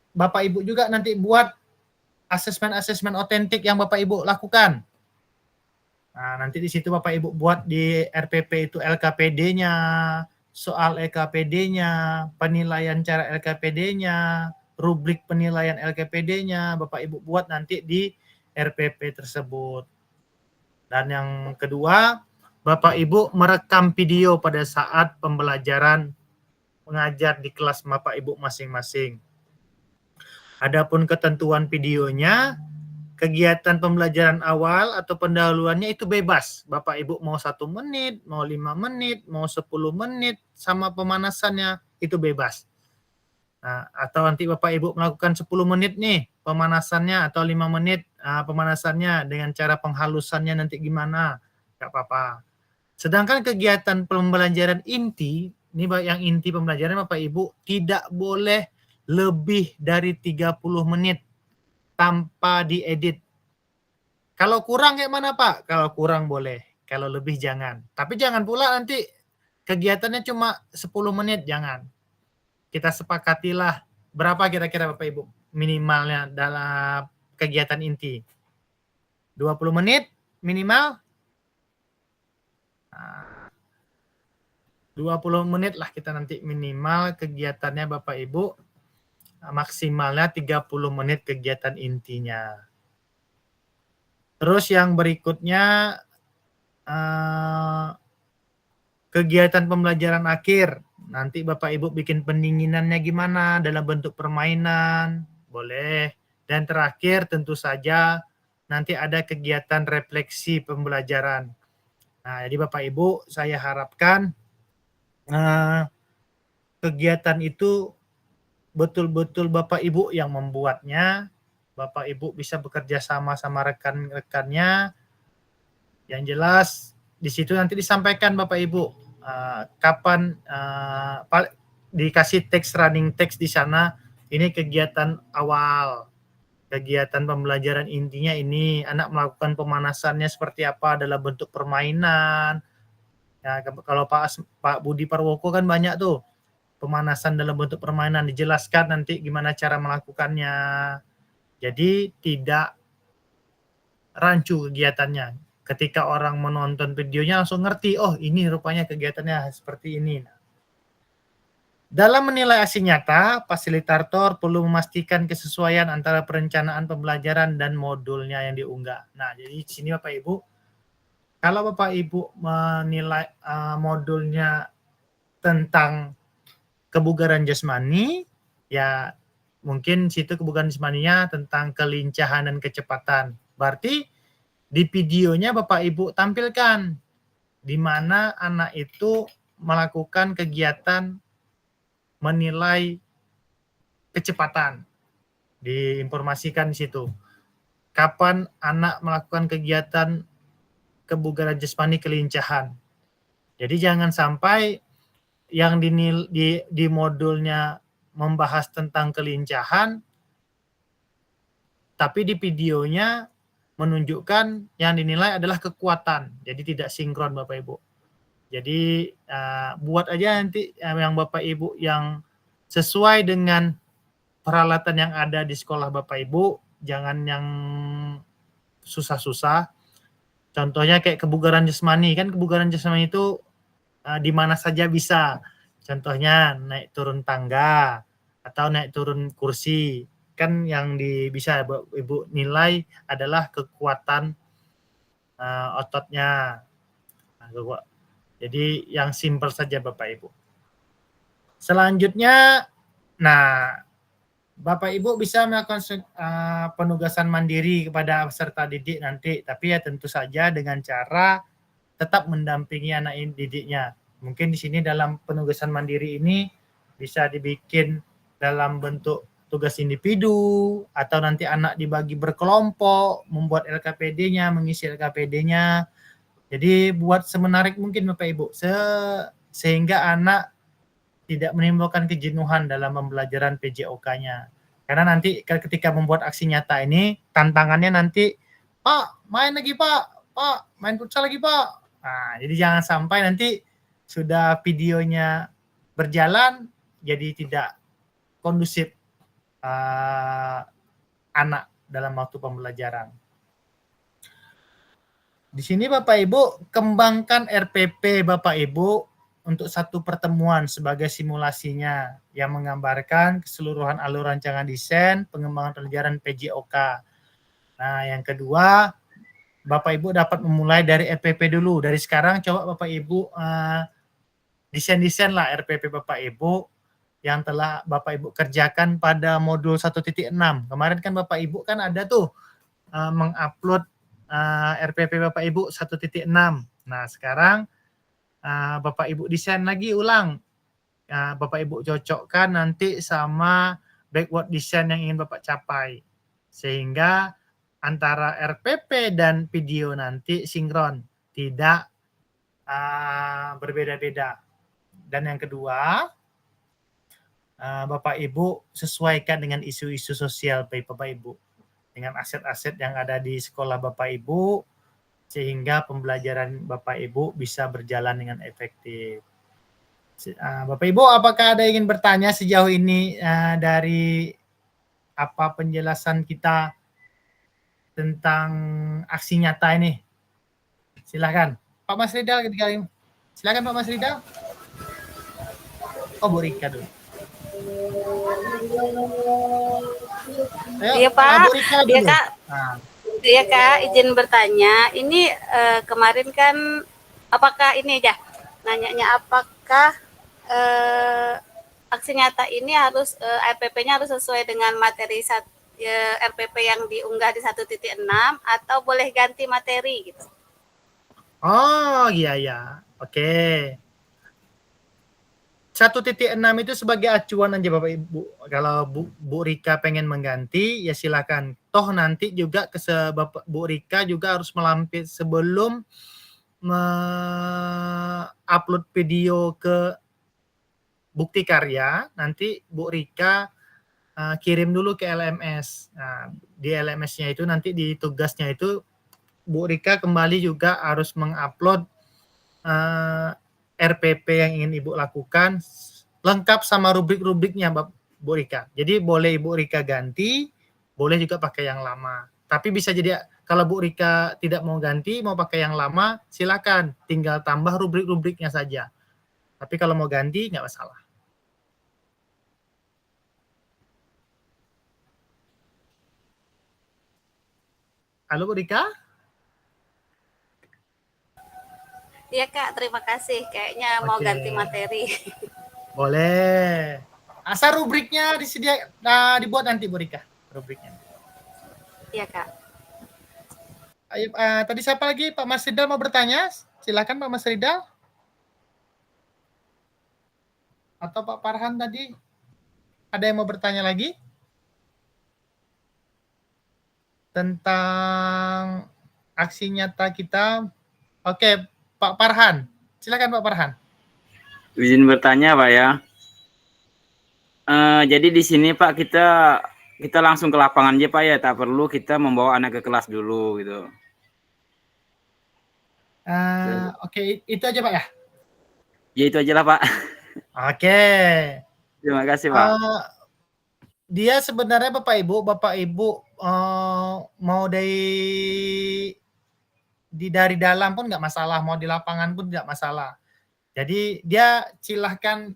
Bapak Ibu juga nanti buat asesmen-asesmen otentik yang Bapak Ibu lakukan. Nah, nanti di situ Bapak Ibu buat di RPP itu LKPD-nya, soal LKPD-nya, penilaian cara LKPD-nya, rubrik penilaian LKPD-nya, Bapak Ibu buat nanti di RPP tersebut. Dan yang kedua, Bapak Ibu merekam video pada saat pembelajaran mengajar di kelas Bapak Ibu masing-masing. Adapun ketentuan videonya, kegiatan pembelajaran awal atau pendahuluannya itu bebas. Bapak Ibu mau 1 menit, mau 5 menit, mau 10 menit, sama pemanasannya itu bebas. Nah, atau nanti Bapak Ibu melakukan 10 menit nih pemanasannya atau 5 menit pemanasannya dengan cara penghalusannya nanti gimana, nggak apa-apa. Sedangkan kegiatan pembelajaran inti, ini yang inti pembelajaran Bapak Ibu tidak boleh lebih dari 30 menit tanpa diedit. Kalau kurang kayak mana Pak? Kalau kurang boleh, kalau lebih jangan. Tapi jangan pula nanti kegiatannya cuma 10 menit, jangan. Kita sepakatilah berapa kira-kira Bapak Ibu minimalnya dalam kegiatan inti. 20 menit minimal. 20 menit lah kita nanti minimal kegiatannya Bapak Ibu. Maksimalnya 30 menit kegiatan intinya. Terus yang berikutnya kegiatan pembelajaran akhir. Nanti Bapak Ibu bikin pendinginannya gimana dalam bentuk permainan, boleh. Dan terakhir tentu saja nanti ada kegiatan refleksi pembelajaran. Nah, jadi Bapak Ibu saya harapkan kegiatan itu betul-betul Bapak Ibu yang membuatnya. Bapak Ibu bisa bekerja sama rekan-rekannya Yang jelas di situ nanti disampaikan Bapak Ibu kapan dikasih teks, running text di sana. Ini kegiatan awal, kegiatan pembelajaran intinya ini, anak melakukan pemanasannya seperti apa dalam bentuk permainan. Ya, kalau Pak Budi Parwoko kan banyak tuh pemanasan dalam bentuk permainan, dijelaskan nanti gimana cara melakukannya. Jadi tidak rancu kegiatannya. Ketika orang menonton videonya langsung ngerti, oh ini rupanya kegiatannya seperti ini. Dalam menilai aksi nyata, fasilitator perlu memastikan kesesuaian antara perencanaan pembelajaran dan modulnya yang diunggah. Nah, jadi di sini Bapak Ibu, kalau Bapak Ibu menilai modulnya tentang kebugaran jasmani, ya mungkin situ kebugaran jasmaninya tentang kelincahan dan kecepatan. Berarti di videonya Bapak Ibu tampilkan di mana anak itu melakukan kegiatan menilai kecepatan. Diinformasikan di situ. Kapan anak melakukan kegiatan kebugaran jasmani kelincahan. Jadi jangan sampai yang di modulnya membahas tentang kelincahan, tapi di videonya menunjukkan yang dinilai adalah kekuatan. Jadi tidak sinkron Bapak Ibu. Jadi buat aja nanti yang Bapak Ibu yang sesuai dengan peralatan yang ada di sekolah Bapak Ibu, jangan yang susah-susah. Contohnya kayak kebugaran jasmani, kan kebugaran jasmani itu di mana saja bisa. Contohnya naik turun tangga atau naik turun kursi. Kan yang bisa Ibu nilai adalah kekuatan ototnya. Jadi yang simpel saja Bapak Ibu. Selanjutnya, nah Bapak Ibu bisa melakukan penugasan mandiri kepada peserta didik nanti, tapi ya tentu saja dengan cara tetap mendampingi anak didiknya. Mungkin di sini dalam penugasan mandiri ini bisa dibikin dalam bentuk tugas individu, atau nanti anak dibagi berkelompok, membuat LKPD-nya, mengisi LKPD-nya. Jadi buat semenarik mungkin Bapak Ibu, sehingga anak tidak menimbulkan kejenuhan dalam pembelajaran PJOK-nya. Karena nanti ketika membuat aksi nyata ini, tantangannya nanti, Pak, main lagi Pak, main futsal lagi Pak. Nah, jadi jangan sampai nanti sudah videonya berjalan, jadi tidak kondusif anak dalam waktu pembelajaran. Di sini Bapak Ibu kembangkan RPP Bapak Ibu untuk satu pertemuan sebagai simulasinya yang menggambarkan keseluruhan alur rancangan desain pengembangan pelajaran PJOK. Nah, yang kedua, Bapak Ibu dapat memulai dari RPP dulu. Dari sekarang coba Bapak Ibu desain-desain lah RPP Bapak Ibu yang telah Bapak Ibu kerjakan pada modul 1.6. Kemarin kan Bapak Ibu kan ada tuh mengupload RPP Bapak Ibu 1.6. Nah, sekarang Bapak Ibu desain lagi ulang. Bapak Ibu cocokkan nanti sama backward design yang ingin Bapak capai. Sehingga antara RPP dan video nanti sinkron, tidak berbeda-beda. Dan yang kedua, Bapak Ibu sesuaikan dengan isu-isu sosial Bapak Ibu, dengan aset-aset yang ada di sekolah Bapak Ibu, sehingga pembelajaran Bapak Ibu bisa berjalan dengan efektif. Bapak Ibu, apakah ada yang ingin bertanya sejauh ini dari apa penjelasan kita tentang aksi nyata ini? Silakan, Pak Mas Ridal. Silakan Pak Mas Ridal. Oh, Bu Rika dulu. Ayo, Iya Pak, Bu Rika dulu. iya Kak. Iya Kak, izin bertanya. Ini kemarin kan, apakah ini aja? Nanyanya apakah aksi nyata ini harus RPP-nya harus sesuai dengan materi RPP yang diunggah di 1.6 atau boleh ganti materi gitu? Oh iya, oke. 1.6 itu sebagai acuan aja Bapak Ibu. Kalau Bu Rika pengen mengganti, ya silakan. Toh nanti juga Bapak Bu Rika juga harus melampir sebelum upload video ke Bukti Karya, nanti Bu Rika kirim dulu ke LMS. Nah, di LMS-nya itu nanti di tugasnya itu Bu Rika kembali juga harus mengupload RPP yang ingin Ibu lakukan lengkap sama rubrik-rubriknya Bu Rika. Jadi boleh Ibu Rika ganti, boleh juga pakai yang lama. Tapi bisa jadi kalau Bu Rika tidak mau ganti, mau pakai yang lama, silakan tinggal tambah rubrik-rubriknya saja. Tapi kalau mau ganti nggak masalah. Halo Bu Rika? Iya Kak, terima kasih. Kayaknya mau ganti materi. Boleh. Asal rubriknya dibuat nanti Bu Rika, rubriknya. Iya Kak. Ayo, tadi siapa lagi? Pak Mas Ridal mau bertanya? Silakan Pak Mas Ridal. Atau Pak Farhan tadi? Ada yang mau bertanya lagi? Tentang aksi nyata kita. Oke, Pak Farhan. Silakan Pak Farhan. Izin bertanya Pak ya. Jadi di sini Pak kita langsung ke lapangan aja Pak ya, tak perlu kita membawa anak ke kelas dulu gitu. Oke, itu aja Pak ya? Ya itu aja lah Pak. Oke. Terima kasih Pak. Dia sebenarnya Bapak Ibu mau dari dalam pun nggak masalah, mau di lapangan pun tidak masalah. Jadi dia silahkan,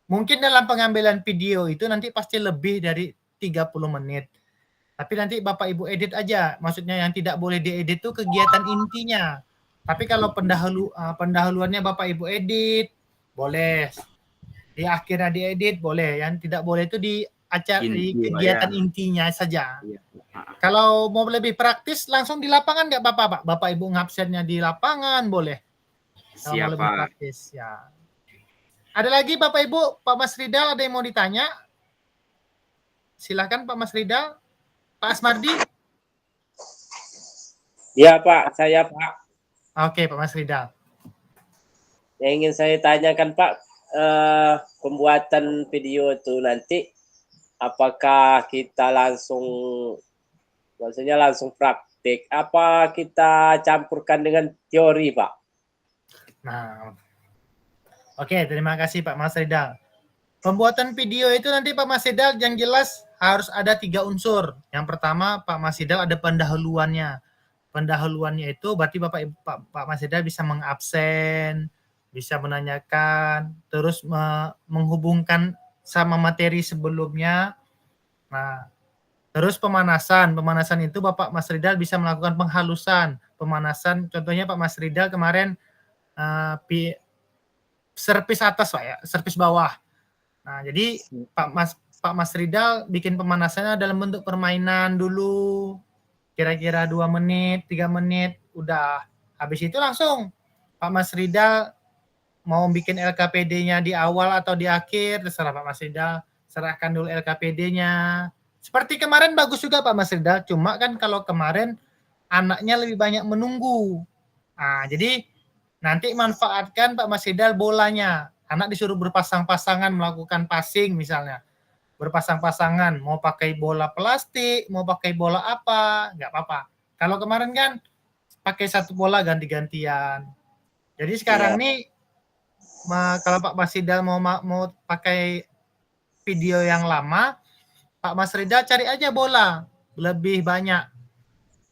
mungkin dalam pengambilan video itu nanti pasti lebih dari 30 menit. Tapi nanti Bapak Ibu edit aja. Maksudnya yang tidak boleh diedit itu kegiatan intinya. Tapi kalau pendahuluannya Bapak Ibu edit, boleh. Di akhirnya diedit, boleh. Yang tidak boleh itu di kegiatan intinya saja. Kalau mau lebih praktis, langsung di lapangan nggak apa-apa Pak? Bapak Ibu ngabsennya di lapangan, boleh. Kalau mau lebih praktis, ya. Ada lagi Bapak Ibu, Pak Mas Ridal ada yang mau ditanya? Silakan Pak Mas Ridal. Pak Asmardi? Ya Pak, saya Pak. Oke Pak Mas Ridal. Yang ingin saya tanyakan Pak, pembuatan video itu nanti apakah kita langsung, maksudnya langsung praktik, apa kita campurkan dengan teori Pak? Nah, oke, terima kasih Pak Mas Ridal. Pembuatan video itu nanti Pak Mas Ridal yang jelas harus ada 3 unsur. Yang pertama Pak Mas Ridal ada pendahuluannya. Pendahuluannya itu berarti Pak Mas Ridal bisa mengabsen, bisa menanyakan, terus menghubungkan sama materi sebelumnya. Nah, terus pemanasan. Pemanasan itu Bapak Mas Ridal bisa melakukan penghalusan. Pemanasan, contohnya Pak Mas Ridal kemarin servis atas Pak ya, servis bawah. Nah, jadi Pak Mas Ridal bikin pemanasannya dalam bentuk permainan dulu. Kira-kira 2 menit, 3 menit, udah. Habis itu langsung Pak Mas Ridal mau bikin LKPD-nya di awal atau di akhir, terserah Pak Mas Ridal, serahkan dulu LKPD-nya. Seperti kemarin bagus juga Pak Mas Ridal, cuma kan kalau kemarin anaknya lebih banyak menunggu. Nah, jadi nanti manfaatkan Pak Mas Ridal bolanya. Anak disuruh berpasang-pasangan melakukan passing misalnya. Berpasang-pasangan, mau pakai bola plastik, mau pakai bola apa, nggak apa-apa. Kalau kemarin kan pakai satu bola ganti-gantian. Jadi sekarang nih, kalau Pak Mas Ridal mau pakai video yang lama, Pak Mas Ridal cari aja bola lebih banyak.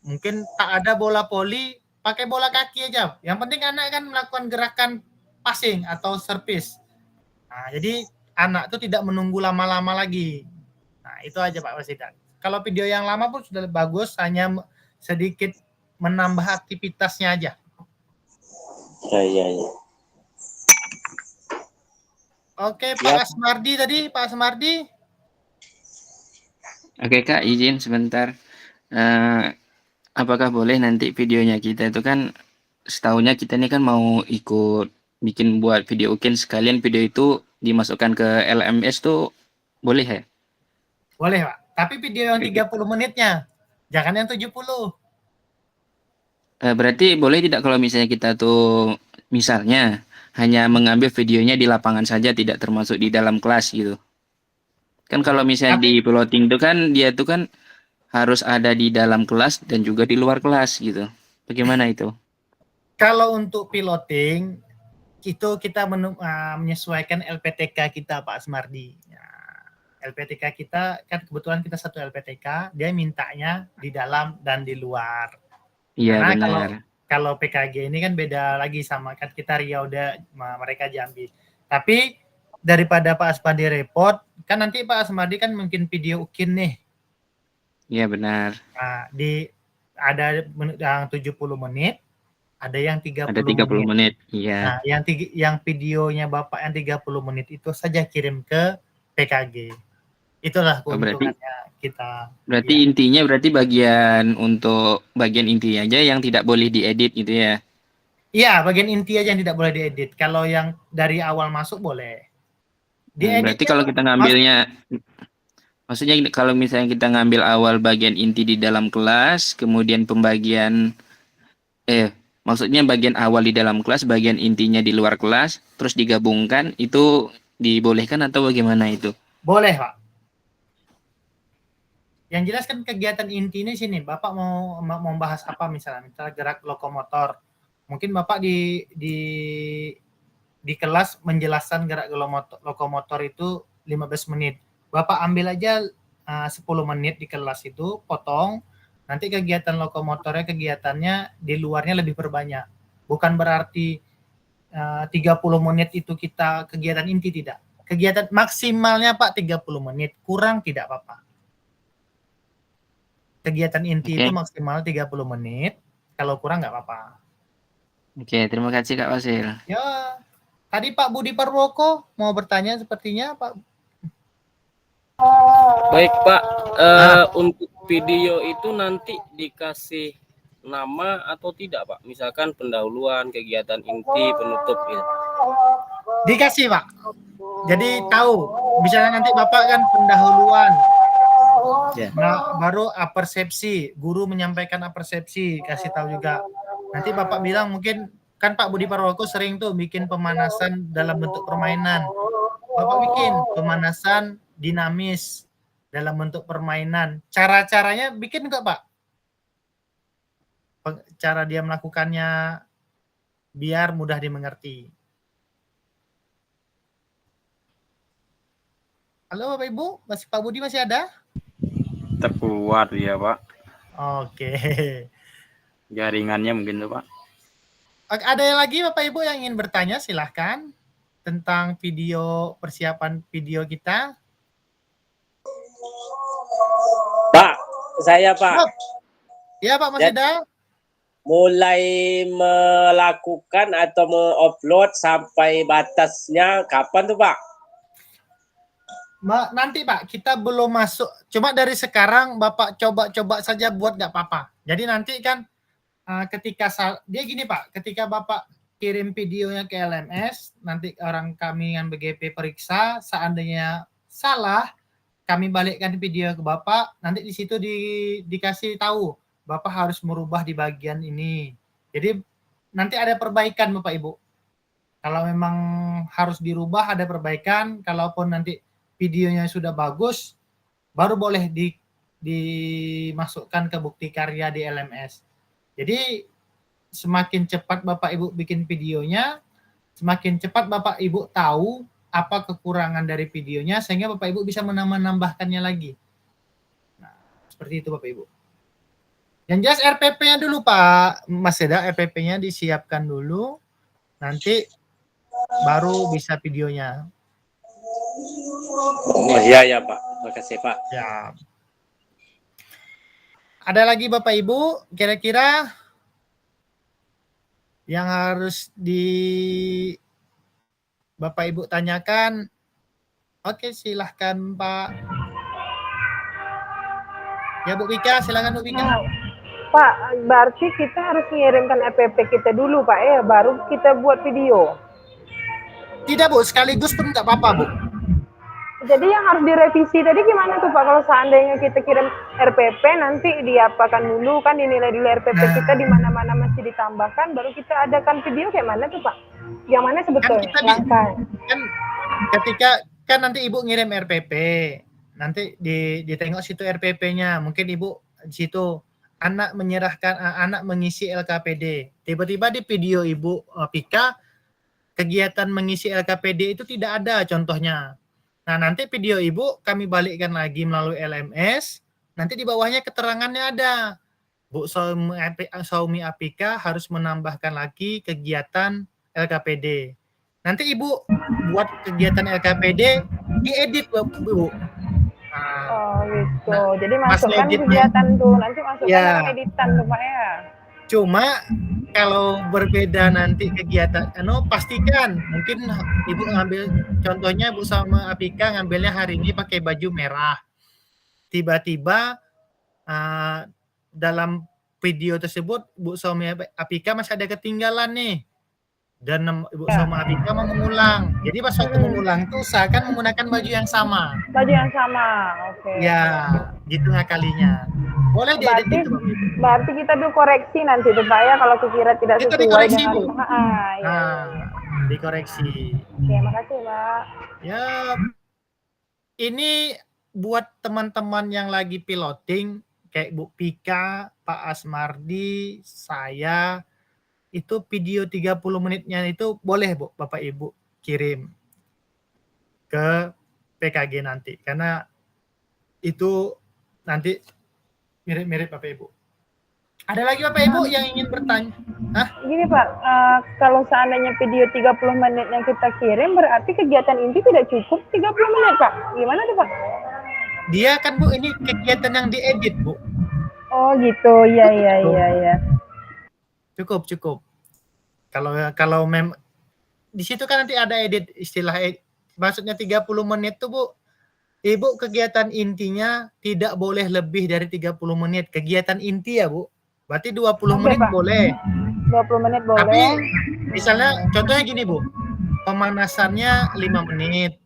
Mungkin tak ada bola poli, pakai bola kaki aja. Yang penting anak kan melakukan gerakan passing atau servis. Nah, jadi anak itu tidak menunggu lama-lama lagi. Nah, itu aja Pak Mas Ridal. Kalau video yang lama pun sudah bagus, hanya sedikit menambah aktivitasnya aja. Ya. Oke, Pak Asmardi tadi, Pak Asmardi. Oke Kak, izin sebentar. Apakah boleh nanti videonya kita itu kan setahunnya kita ini kan mau ikut bikin buat video UKIN, sekalian video itu dimasukkan ke LMS tuh boleh ya? Boleh, Pak. Tapi video yang 30 menitnya, jangan yang 70. Berarti boleh tidak kalau misalnya kita tuh misalnya hanya mengambil videonya di lapangan saja, tidak termasuk di dalam kelas gitu. Kan kalau misalnya di piloting itu kan dia tuh kan harus ada di dalam kelas dan juga di luar kelas gitu. Bagaimana itu? Kalau untuk piloting itu kita menyesuaikan LPTK kita, Pak Asmardi. LPTK kita kan kebetulan kita satu LPTK, dia mintanya di dalam dan di luar. Iya, Karena benar. kalau PKG ini kan beda lagi sama kan kita Riau, mereka Jambi. Tapi daripada Pak Asmardi repot, kan nanti Pak Asmardi kan mungkin video UKIN nih. Iya, benar. Nah, ada yang 70 menit, ada yang 30 Ada 30 menit. Nah, Iya. yang videonya Bapak yang 30 menit itu saja kirim ke PKG. Itulah keuntungannya kita. Berarti intinya berarti bagian inti aja yang tidak boleh diedit gitu ya. Iya, bagian inti aja yang tidak boleh diedit. Kalau yang dari awal masuk boleh. Berarti kalau kita ngambilnya, maksudnya kalau misalnya kita ngambil awal bagian inti di dalam kelas, kemudian maksudnya bagian awal di dalam kelas, bagian intinya di luar kelas, terus digabungkan, itu dibolehkan atau bagaimana itu? Boleh, Pak. Yang jelas kan kegiatan inti ini sini, Bapak mau membahas apa misalnya gerak lokomotor. Mungkin Bapak di kelas menjelaskan gerak lokomotor itu 15 menit. Bapak ambil aja 10 menit di kelas itu, potong, nanti kegiatan lokomotornya, kegiatannya di luarnya lebih perbanyak. Bukan berarti 30 menit itu kita kegiatan inti, tidak. Kegiatan maksimalnya Pak 30 menit, kurang tidak apa-apa. Kegiatan inti itu maksimal 30 menit, kalau kurang nggak apa-apa. Oke, terima kasih Kak Wasil. Ya, tadi Pak Budi Parwoko mau bertanya sepertinya Pak. Baik Pak, untuk video itu nanti dikasih nama atau tidak Pak? Misalkan pendahuluan, kegiatan inti, penutup gitu. Dikasih Pak. Jadi tahu, misalnya nanti Bapak kan pendahuluan. Nah, baru persepsi, guru menyampaikan persepsi, kasih tahu juga. Nanti Bapak bilang mungkin kan Pak Budi Parwoko sering tuh bikin pemanasan dalam bentuk permainan. Bapak bikin pemanasan dinamis dalam bentuk permainan. Cara-caranya bikin nggak Pak? Cara dia melakukannya biar mudah dimengerti. Halo Bapak Ibu, Pak Budi masih ada? Terkeluar ya Pak. Oke. Jaringannya mungkin tuh Pak. Ada yang lagi Bapak Ibu yang ingin bertanya, silahkan tentang persiapan video kita. Pak, saya Pak. Iya Pak, masih ada. Mulai melakukan atau mengupload sampai batasnya kapan tuh Pak? Nanti Pak, kita belum masuk. Cuma dari sekarang Bapak coba-coba saja buat nggak apa-apa. Jadi nanti kan ketika dia gini Pak, ketika Bapak kirim videonya ke LMS, nanti orang kami yang BGP periksa, seandainya salah, kami balikkan video ke Bapak, nanti di situ dikasih tahu, Bapak harus merubah di bagian ini. Jadi nanti ada perbaikan Bapak Ibu. Kalau memang harus dirubah ada perbaikan, kalaupun nanti videonya sudah bagus, baru boleh dimasukkan ke bukti karya di LMS. Jadi semakin cepat Bapak Ibu bikin videonya, semakin cepat Bapak Ibu tahu apa kekurangan dari videonya, sehingga Bapak Ibu bisa menambahkannya lagi. Nah, seperti itu Bapak Ibu. Yang jelas RPP-nya dulu Pak Mas Seda, RPP-nya disiapkan dulu, nanti baru bisa videonya. Oh iya Pak, makasih Pak. Ya. Ada lagi Bapak Ibu kira-kira yang harus Bapak Ibu tanyakan? Oke, silahkan Pak. Ya Bu Wika, silakan Bu Wika. Pak, berarti kita harus mengirimkan RPP kita dulu Pak ya, baru kita buat video. Tidak Bu, sekaligus pun nggak apa-apa Bu. Jadi yang harus direvisi tadi gimana tuh Pak? Kalau seandainya kita kirim RPP nanti diapakan dulu kan, dinilai dulu RPP kita di mana-mana masih ditambahkan, baru kita adakan video kayak mana tuh Pak? Yang mana sebetulnya langkah? Kan ketika kan nanti Ibu ngirim RPP, nanti ditengok situ RPP-nya, mungkin Ibu di situ anak menyerahkan anak mengisi LKPD. Tiba-tiba di video Ibu Pika kegiatan mengisi LKPD itu tidak ada contohnya. Nah, nanti video Ibu kami balikkan lagi melalui LMS, nanti di bawahnya keterangannya ada. Bu Saumi Apika harus menambahkan lagi kegiatan LKPD. Nanti Ibu buat kegiatan LKPD, diedit Bu. Oh gitu. Jadi masukkan kegiatan tuh, nanti masukkan dalam editan tuh Pak ya. Cuma kalau berbeda nanti kegiatan, pastikan mungkin Ibu ngambil contohnya Bu sama Apika ngambilnya hari ini pakai baju merah. Tiba-tiba dalam video tersebut Bu Saumi Apika masih ada ketinggalan nih. Dan Ibu sama Apika mau mengulang. Jadi pas waktu mengulang tuh usahakan menggunakan baju yang sama. Baju yang sama, oke. Ya, gitu ngakalinya. Boleh diedit itu. Berarti kita tuh koreksi nanti tuh Pak ya kalau kira tidak itu sesuai dikoreksi, dengan Bu. Dikoreksi. Oke, makasih Pak. Ya, ini buat teman-teman yang lagi piloting kayak Bu Pika, Pak Asmardi, saya, itu video 30 menitnya itu boleh Bu, Bapak Ibu kirim ke PKG nanti. Karena itu nanti mirip-mirip Bapak Ibu. Ada lagi Bapak Ibu yang ingin bertanya? Gini Pak, kalau seandainya video 30 menit yang kita kirim, berarti kegiatan inti tidak cukup 30 menit Pak. Gimana tuh Pak? Dia kan Bu, ini kegiatan yang diedit Bu. Oh gitu, iya. Cukup. Kalau di situ kan nanti ada edit, istilah maksudnya 30 menit tuh Bu. Ibu kegiatan intinya tidak boleh lebih dari 30 menit. Kegiatan inti ya Bu. Berarti 20 menit Pak. boleh. 20 menit boleh. Tapi misalnya contohnya gini Bu. Pemanasannya 5 menit.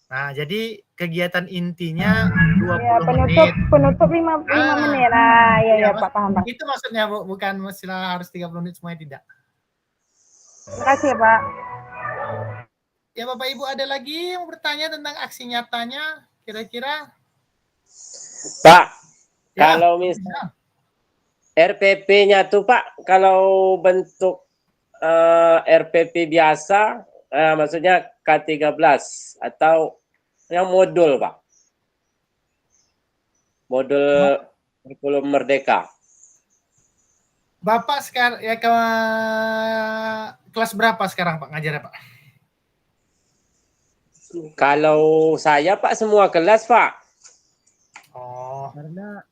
Nah, jadi kegiatan intinya 20 menit. Penutup 5 menit. Iya Pak, paham Pak. Itu maksudnya Bu, bukan mestilah harus 30 menit semuanya, tidak. Terima kasih ya Pak. Ya Bapak Ibu, ada lagi yang bertanya tentang aksi nyatanya kira-kira? Pak, kalau misalnya RPP-nya tuh Pak, kalau bentuk RPP biasa, maksudnya K13 atau yang modul Pak, modul kurikulum Merdeka. Bapak sekarang ya ke kelas berapa sekarang Pak ngajarnya Pak? Kalau saya Pak semua kelas Pak. Oh. Karena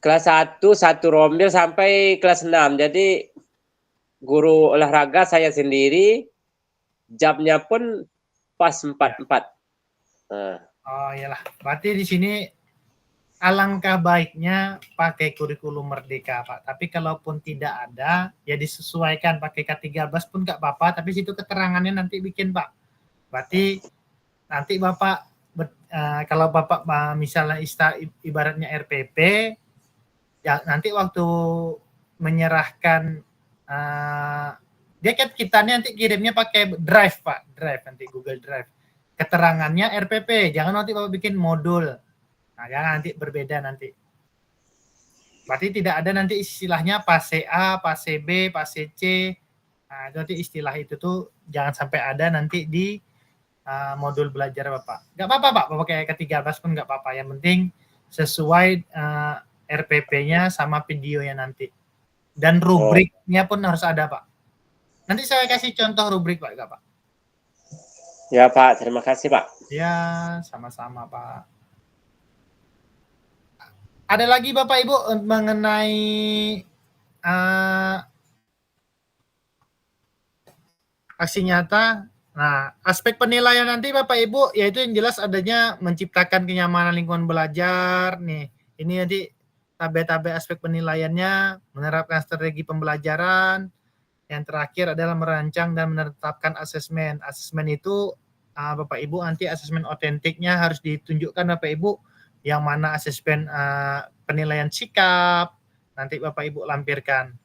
kelas 1 satu rombel sampai kelas 6. Jadi guru olahraga saya sendiri, jamnya pun pas 4-4. Oh iyalah, berarti di sini alangkah baiknya pakai kurikulum Merdeka Pak. Tapi kalaupun tidak ada, ya disesuaikan pakai K13 pun nggak apa-apa. Tapi situ keterangannya nanti bikin Pak. Berarti nanti Bapak kalau Bapak misalnya ibaratnya RPP, ya nanti waktu menyerahkan dia kan kita nanti kirimnya pakai Drive Pak, Drive nanti Google Drive. Keterangannya RPP, jangan nanti Bapak bikin modul. Nah, jangan nanti berbeda nanti. Berarti tidak ada nanti istilahnya PASE A, PASE B, PASE C. Nah, itu nanti istilah itu tuh jangan sampai ada nanti di modul belajar Bapak. Nggak apa-apa Pak, Bapak kayak ke-13 pun nggak apa-apa. Yang penting sesuai RPP-nya sama videonya nanti. Dan rubriknya pun harus ada Pak. Nanti saya kasih contoh rubrik Pak, nggak Pak? Ya Pak, terima kasih Pak. Ya, sama-sama Pak. Ada lagi Bapak Ibu mengenai aksi nyata. Nah, aspek penilaian nanti Bapak Ibu yaitu yang jelas adanya menciptakan kenyamanan lingkungan belajar nih. Ini nanti tabel-tabel aspek penilaiannya, menerapkan strategi pembelajaran, Yang terakhir adalah merancang dan menetapkan asesmen. Asesmen itu Bapak Ibu nanti asesmen otentiknya harus ditunjukkan Bapak Ibu, yang mana asesmen penilaian sikap, nanti Bapak Ibu lampirkan.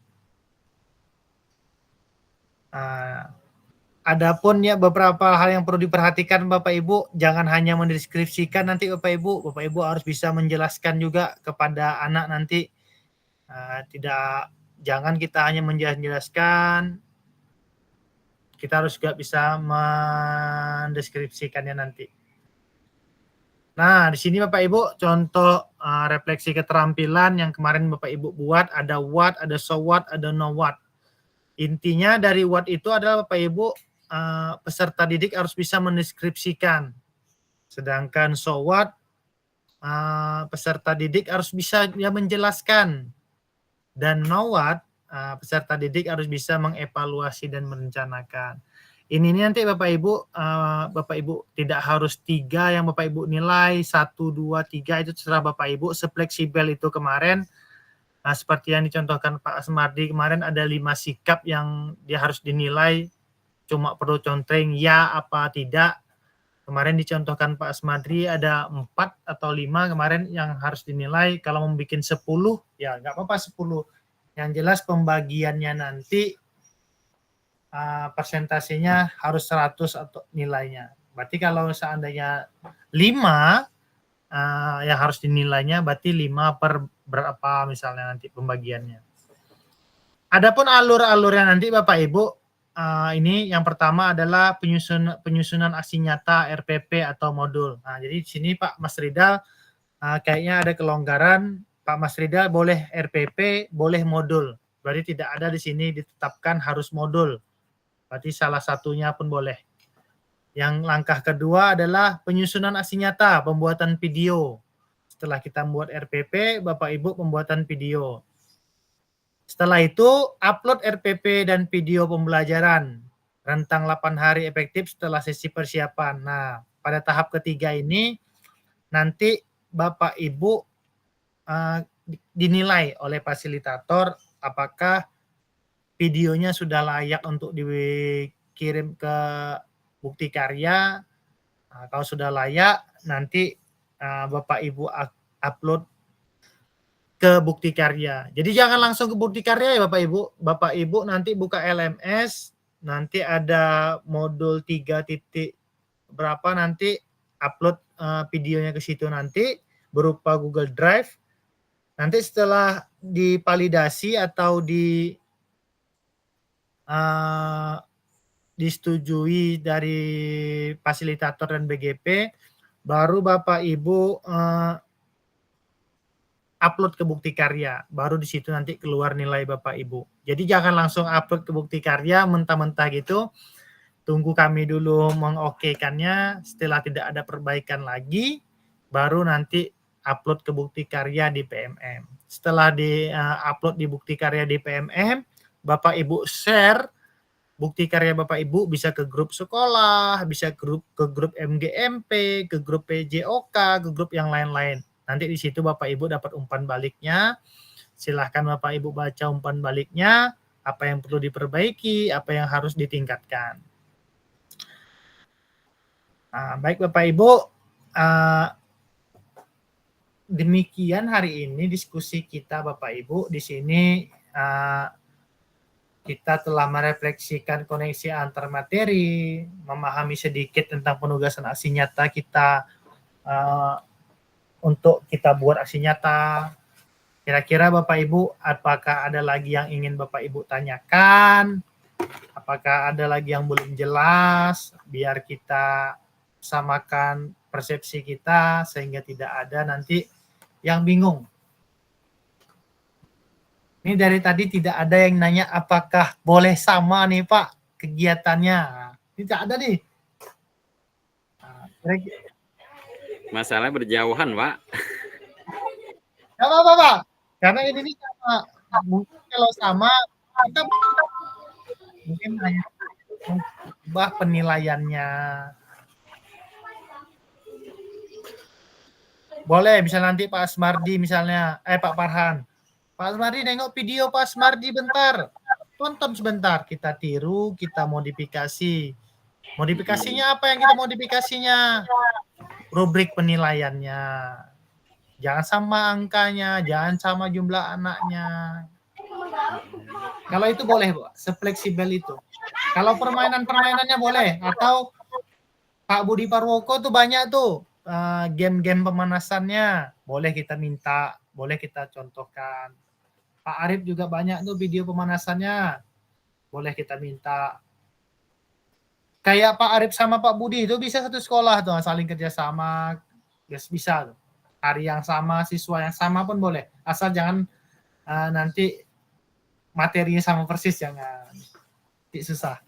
Adapun ya beberapa hal yang perlu diperhatikan Bapak Ibu, jangan hanya mendeskripsikan nanti Bapak Ibu harus bisa menjelaskan juga kepada anak nanti. Jangan kita hanya menjelaskan, kita harus juga bisa mendeskripsikannya nanti. Nah, di sini Bapak Ibu contoh refleksi keterampilan yang kemarin Bapak Ibu buat, ada what, ada so what, ada no what. Intinya dari what itu adalah Bapak Ibu peserta didik harus bisa mendeskripsikan. Sedangkan so what peserta didik harus bisa menjelaskan. Dan no what peserta didik harus bisa mengevaluasi dan merencanakan. Ini nanti Bapak Ibu tidak harus 3 yang Bapak Ibu nilai, 1, 2, 3 itu terserah Bapak Ibu, sefleksibel itu kemarin. Seperti yang dicontohkan Pak Asmardi kemarin, ada 5 sikap yang dia harus dinilai, cuma perlu contreng ya apa tidak. Kemarin dicontohkan Pak Asmardi ada 4 atau 5 kemarin yang harus dinilai. Kalau mau bikin 10 ya nggak apa-apa 10. Yang jelas pembagiannya nanti persentasenya harus 100 atau nilainya. Berarti kalau seandainya 5 yang harus dinilainya berarti 5 per berapa misalnya nanti pembagiannya. Adapun alur-alurnya nanti Bapak Ibu, ini yang pertama adalah penyusunan aksi nyata RPP atau modul. Nah, jadi di sini Pak Mas Ridal kayaknya ada kelonggaran. Pak Mas Ridal boleh RPP, boleh modul. Berarti tidak ada di sini ditetapkan harus modul. Berarti salah satunya pun boleh. Yang langkah kedua adalah penyusunan aksi nyata, pembuatan video. Setelah kita membuat RPP, Bapak Ibu pembuatan video. Setelah itu, upload RPP dan video pembelajaran. Rentang 8 hari efektif setelah sesi persiapan. Nah, pada tahap ketiga ini, nanti Bapak Ibu dinilai oleh fasilitator apakah videonya sudah layak untuk dikirim ke bukti karya. Kalau sudah layak, nanti Bapak Ibu upload ke bukti karya. Jadi jangan langsung ke bukti karya ya Bapak Ibu. Bapak Ibu nanti buka LMS, nanti ada modul 3 titik berapa nanti upload videonya ke situ nanti berupa Google Drive. Nanti setelah dipalidasi atau disetujui dari fasilitator dan BGP, baru Bapak Ibu upload ke bukti karya, baru di situ nanti keluar nilai Bapak Ibu. Jadi jangan langsung upload ke bukti karya mentah-mentah gitu. Tunggu kami dulu mengokekannya, setelah tidak ada perbaikan lagi, baru nanti upload ke bukti karya di PMM. Setelah di-upload di bukti karya di PMM, Bapak Ibu share bukti karya Bapak Ibu bisa ke grup sekolah, bisa ke grup MGMP, ke grup PJOK, ke grup yang lain-lain. Nanti di situ Bapak Ibu dapat umpan baliknya. Silahkan Bapak Ibu baca umpan baliknya, apa yang perlu diperbaiki, apa yang harus ditingkatkan. Baik Bapak Ibu, demikian hari ini diskusi kita Bapak Ibu. Di sini kita telah merefleksikan koneksi antar materi, memahami sedikit tentang penugasan aksi nyata kita untuk kita buat aksi nyata. Kira-kira Bapak Ibu, apakah ada lagi yang ingin Bapak Ibu tanyakan? Apakah ada lagi yang belum jelas? Biar kita samakan persepsi kita sehingga tidak ada nanti yang bingung. Ini dari tadi tidak ada yang nanya apakah boleh sama nih Pak kegiatannya. Tidak ada nih. Masalah berjauhan, Pak. Gak apa-apa, Pak. Karena ini sama. Mungkin kalau sama, kita mungkin hanya ubah penilaiannya. Boleh, bisa nanti Pak Asmardi misalnya, Pak Farhan. Pak Asmardi nengok video Pak Asmardi bentar. tonton sebentar, kita tiru, kita modifikasi. Modifikasinya apa yang kita modifikasinya? Rubrik penilaiannya. Jangan sama angkanya, jangan sama jumlah anaknya. Kalau itu boleh, Bu, sefleksibel itu. Kalau permainan-permainannya boleh, atau Pak Budi Parwoko tuh banyak tuh game-game pemanasannya, boleh kita minta, boleh kita contohkan. Pak Arif juga banyak tuh video pemanasannya, boleh kita minta. Kayak Pak Arif sama Pak Budi itu bisa satu sekolah tuh, saling kerjasama, yes, bisa tuh. Hari yang sama, siswa yang sama pun boleh, asal jangan nanti materinya sama persis, jangan susah.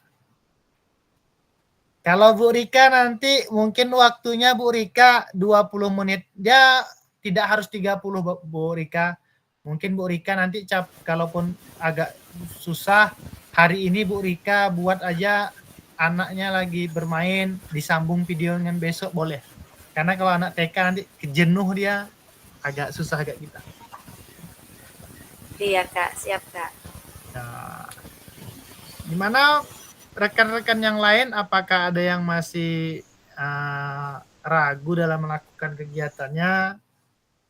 Kalau Bu Rika nanti mungkin waktunya Bu Rika 20 menit. Dia tidak harus 30 Bu Rika. Mungkin Bu Rika nanti kalaupun agak susah, hari ini Bu Rika buat aja anaknya lagi bermain, disambung video dengan besok boleh. Karena kalau anak TK nanti kejenuh dia, agak susah agak kita. Iya Kak, siap Kak. Nah, gimana rekan-rekan yang lain, apakah ada yang masih ragu dalam melakukan kegiatannya?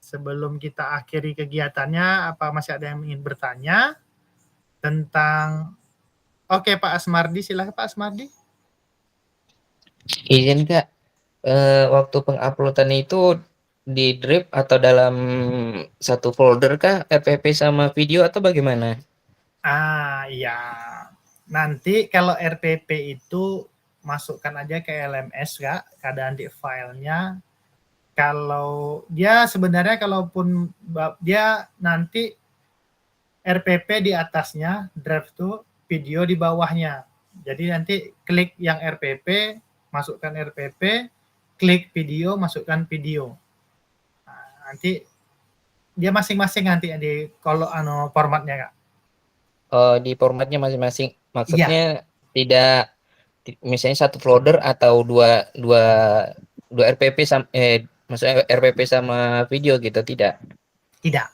Sebelum kita akhiri kegiatannya, apa masih ada yang ingin bertanya tentang... Oke, Pak Asmardi, silakan Pak Asmardi. Izin Kak, waktu penguploadan itu di drive atau dalam satu folder kah, RPP sama video atau bagaimana? Iya. Nanti kalau RPP itu masukkan aja ke LMS Kak, keadaan di filenya. Kalau dia sebenarnya kalaupun dia nanti RPP di atasnya, drive tuh video di bawahnya. Jadi nanti klik yang RPP, masukkan RPP, klik video, masukkan video. Nah, nanti dia masing-masing nanti di kalau formatnya Kak. Oh, di formatnya masing-masing. Maksudnya tidak misalnya satu folder atau dua RPP sama maksudnya RPP sama video gitu, tidak? Tidak.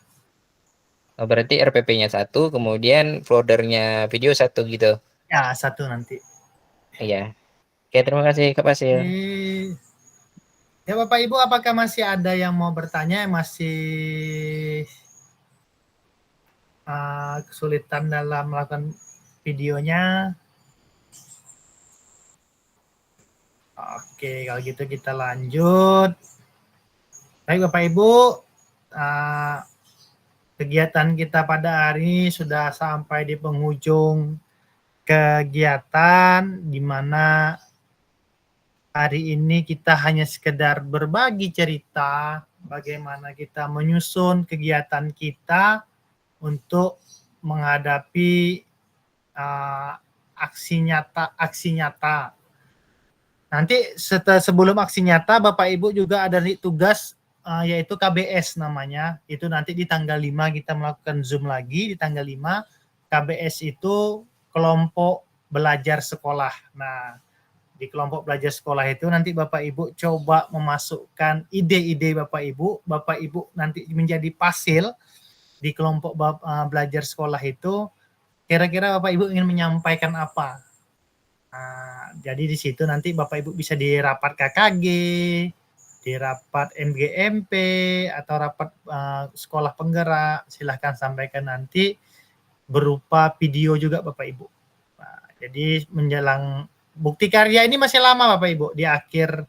Oh, berarti RPP-nya satu, kemudian foldernya video satu gitu. Ya, satu nanti. Iya. Oke, terima kasih Kak Pasil. Ya Bapak Ibu, apakah masih ada yang mau bertanya, yang masih kesulitan dalam melakukan videonya? Oke, kalau gitu kita lanjut. Baik Bapak Ibu, kegiatan kita pada hari ini sudah sampai di penghujung kegiatan, di mana hari ini kita hanya sekedar berbagi cerita bagaimana kita menyusun kegiatan kita untuk menghadapi aksi nyata. Nanti sebelum aksi nyata, Bapak Ibu juga ada tugas yaitu KBS namanya. Itu nanti di tanggal 5 kita melakukan Zoom lagi di tanggal 5. KBS itu kelompok belajar sekolah. Nah, di kelompok belajar sekolah itu nanti Bapak Ibu coba memasukkan ide-ide Bapak Ibu nanti menjadi pasil di kelompok belajar sekolah itu. Kira-kira Bapak Ibu ingin menyampaikan apa? Nah, jadi di situ nanti Bapak Ibu bisa di rapat KKG, di rapat MGMP, atau rapat sekolah penggerak, silahkan sampaikan nanti berupa video juga Bapak Ibu. Nah, jadi menjelang bukti karya ini masih lama Bapak Ibu, di akhir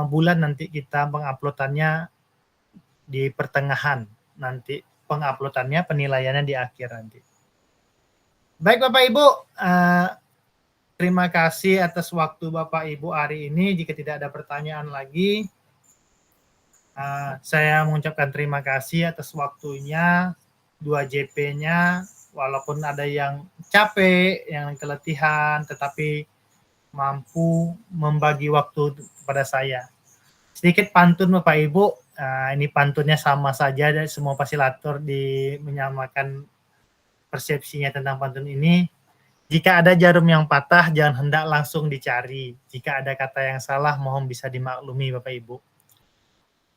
bulan nanti kita penguploadannya di pertengahan, nanti penguploadannya, penilaiannya di akhir nanti. Baik Bapak Ibu, terima kasih atas waktu Bapak Ibu hari ini. Jika tidak ada pertanyaan lagi, saya mengucapkan terima kasih atas waktunya, 2JP-nya, walaupun ada yang capek, yang keletihan, tetapi mampu membagi waktu kepada saya. Sedikit pantun Bapak Ibu, ini pantunnya sama saja dari semua fasilitator menyamakan persepsinya tentang pantun ini. Jika ada jarum yang patah, jangan hendak langsung dicari. Jika ada kata yang salah, mohon bisa dimaklumi Bapak Ibu.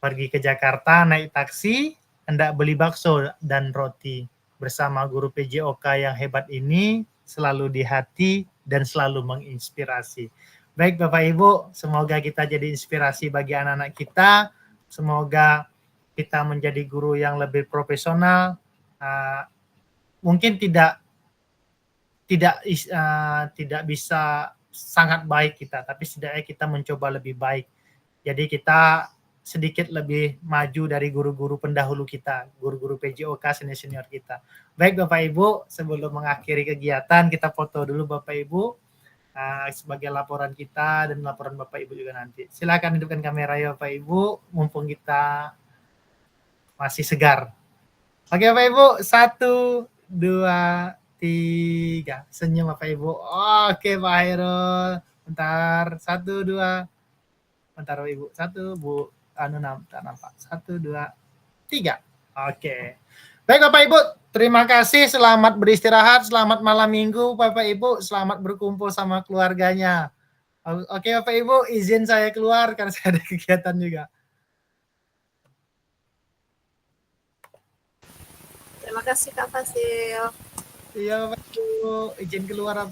Pergi ke Jakarta, naik taksi, hendak beli bakso dan roti. bersama guru PJOK yang hebat ini selalu di hati dan selalu menginspirasi. Baik Bapak Ibu, semoga kita jadi inspirasi bagi anak-anak kita. Semoga kita menjadi guru yang lebih profesional. Mungkin tidak bisa sangat baik kita, tapi setidaknya kita mencoba lebih baik. Jadi kita sedikit lebih maju dari guru-guru pendahulu kita, guru-guru PJOK senior-senior kita. Baik Bapak Ibu, sebelum mengakhiri kegiatan, kita foto dulu Bapak Ibu sebagai laporan kita dan laporan Bapak Ibu juga nanti. Silakan hidupkan kamera ya Bapak Ibu, mumpung kita masih segar. Oke Bapak Ibu, 1, 2, 3. Senyum Bapak Ibu. Oke Pak Hairul. Bentar, 1, 2. Bentar Bapak Ibu. 1, Bu. Tak nampak. 1, 2, 3. Oke. Baik Bapak Ibu, terima kasih. Selamat beristirahat. Selamat malam minggu Bapak Ibu. Selamat berkumpul sama keluarganya. Oke Bapak Ibu, izin saya keluar karena saya ada kegiatan juga. Terima kasih Kak Fasil. Iya Bapak Ibu, izin keluar Bapak.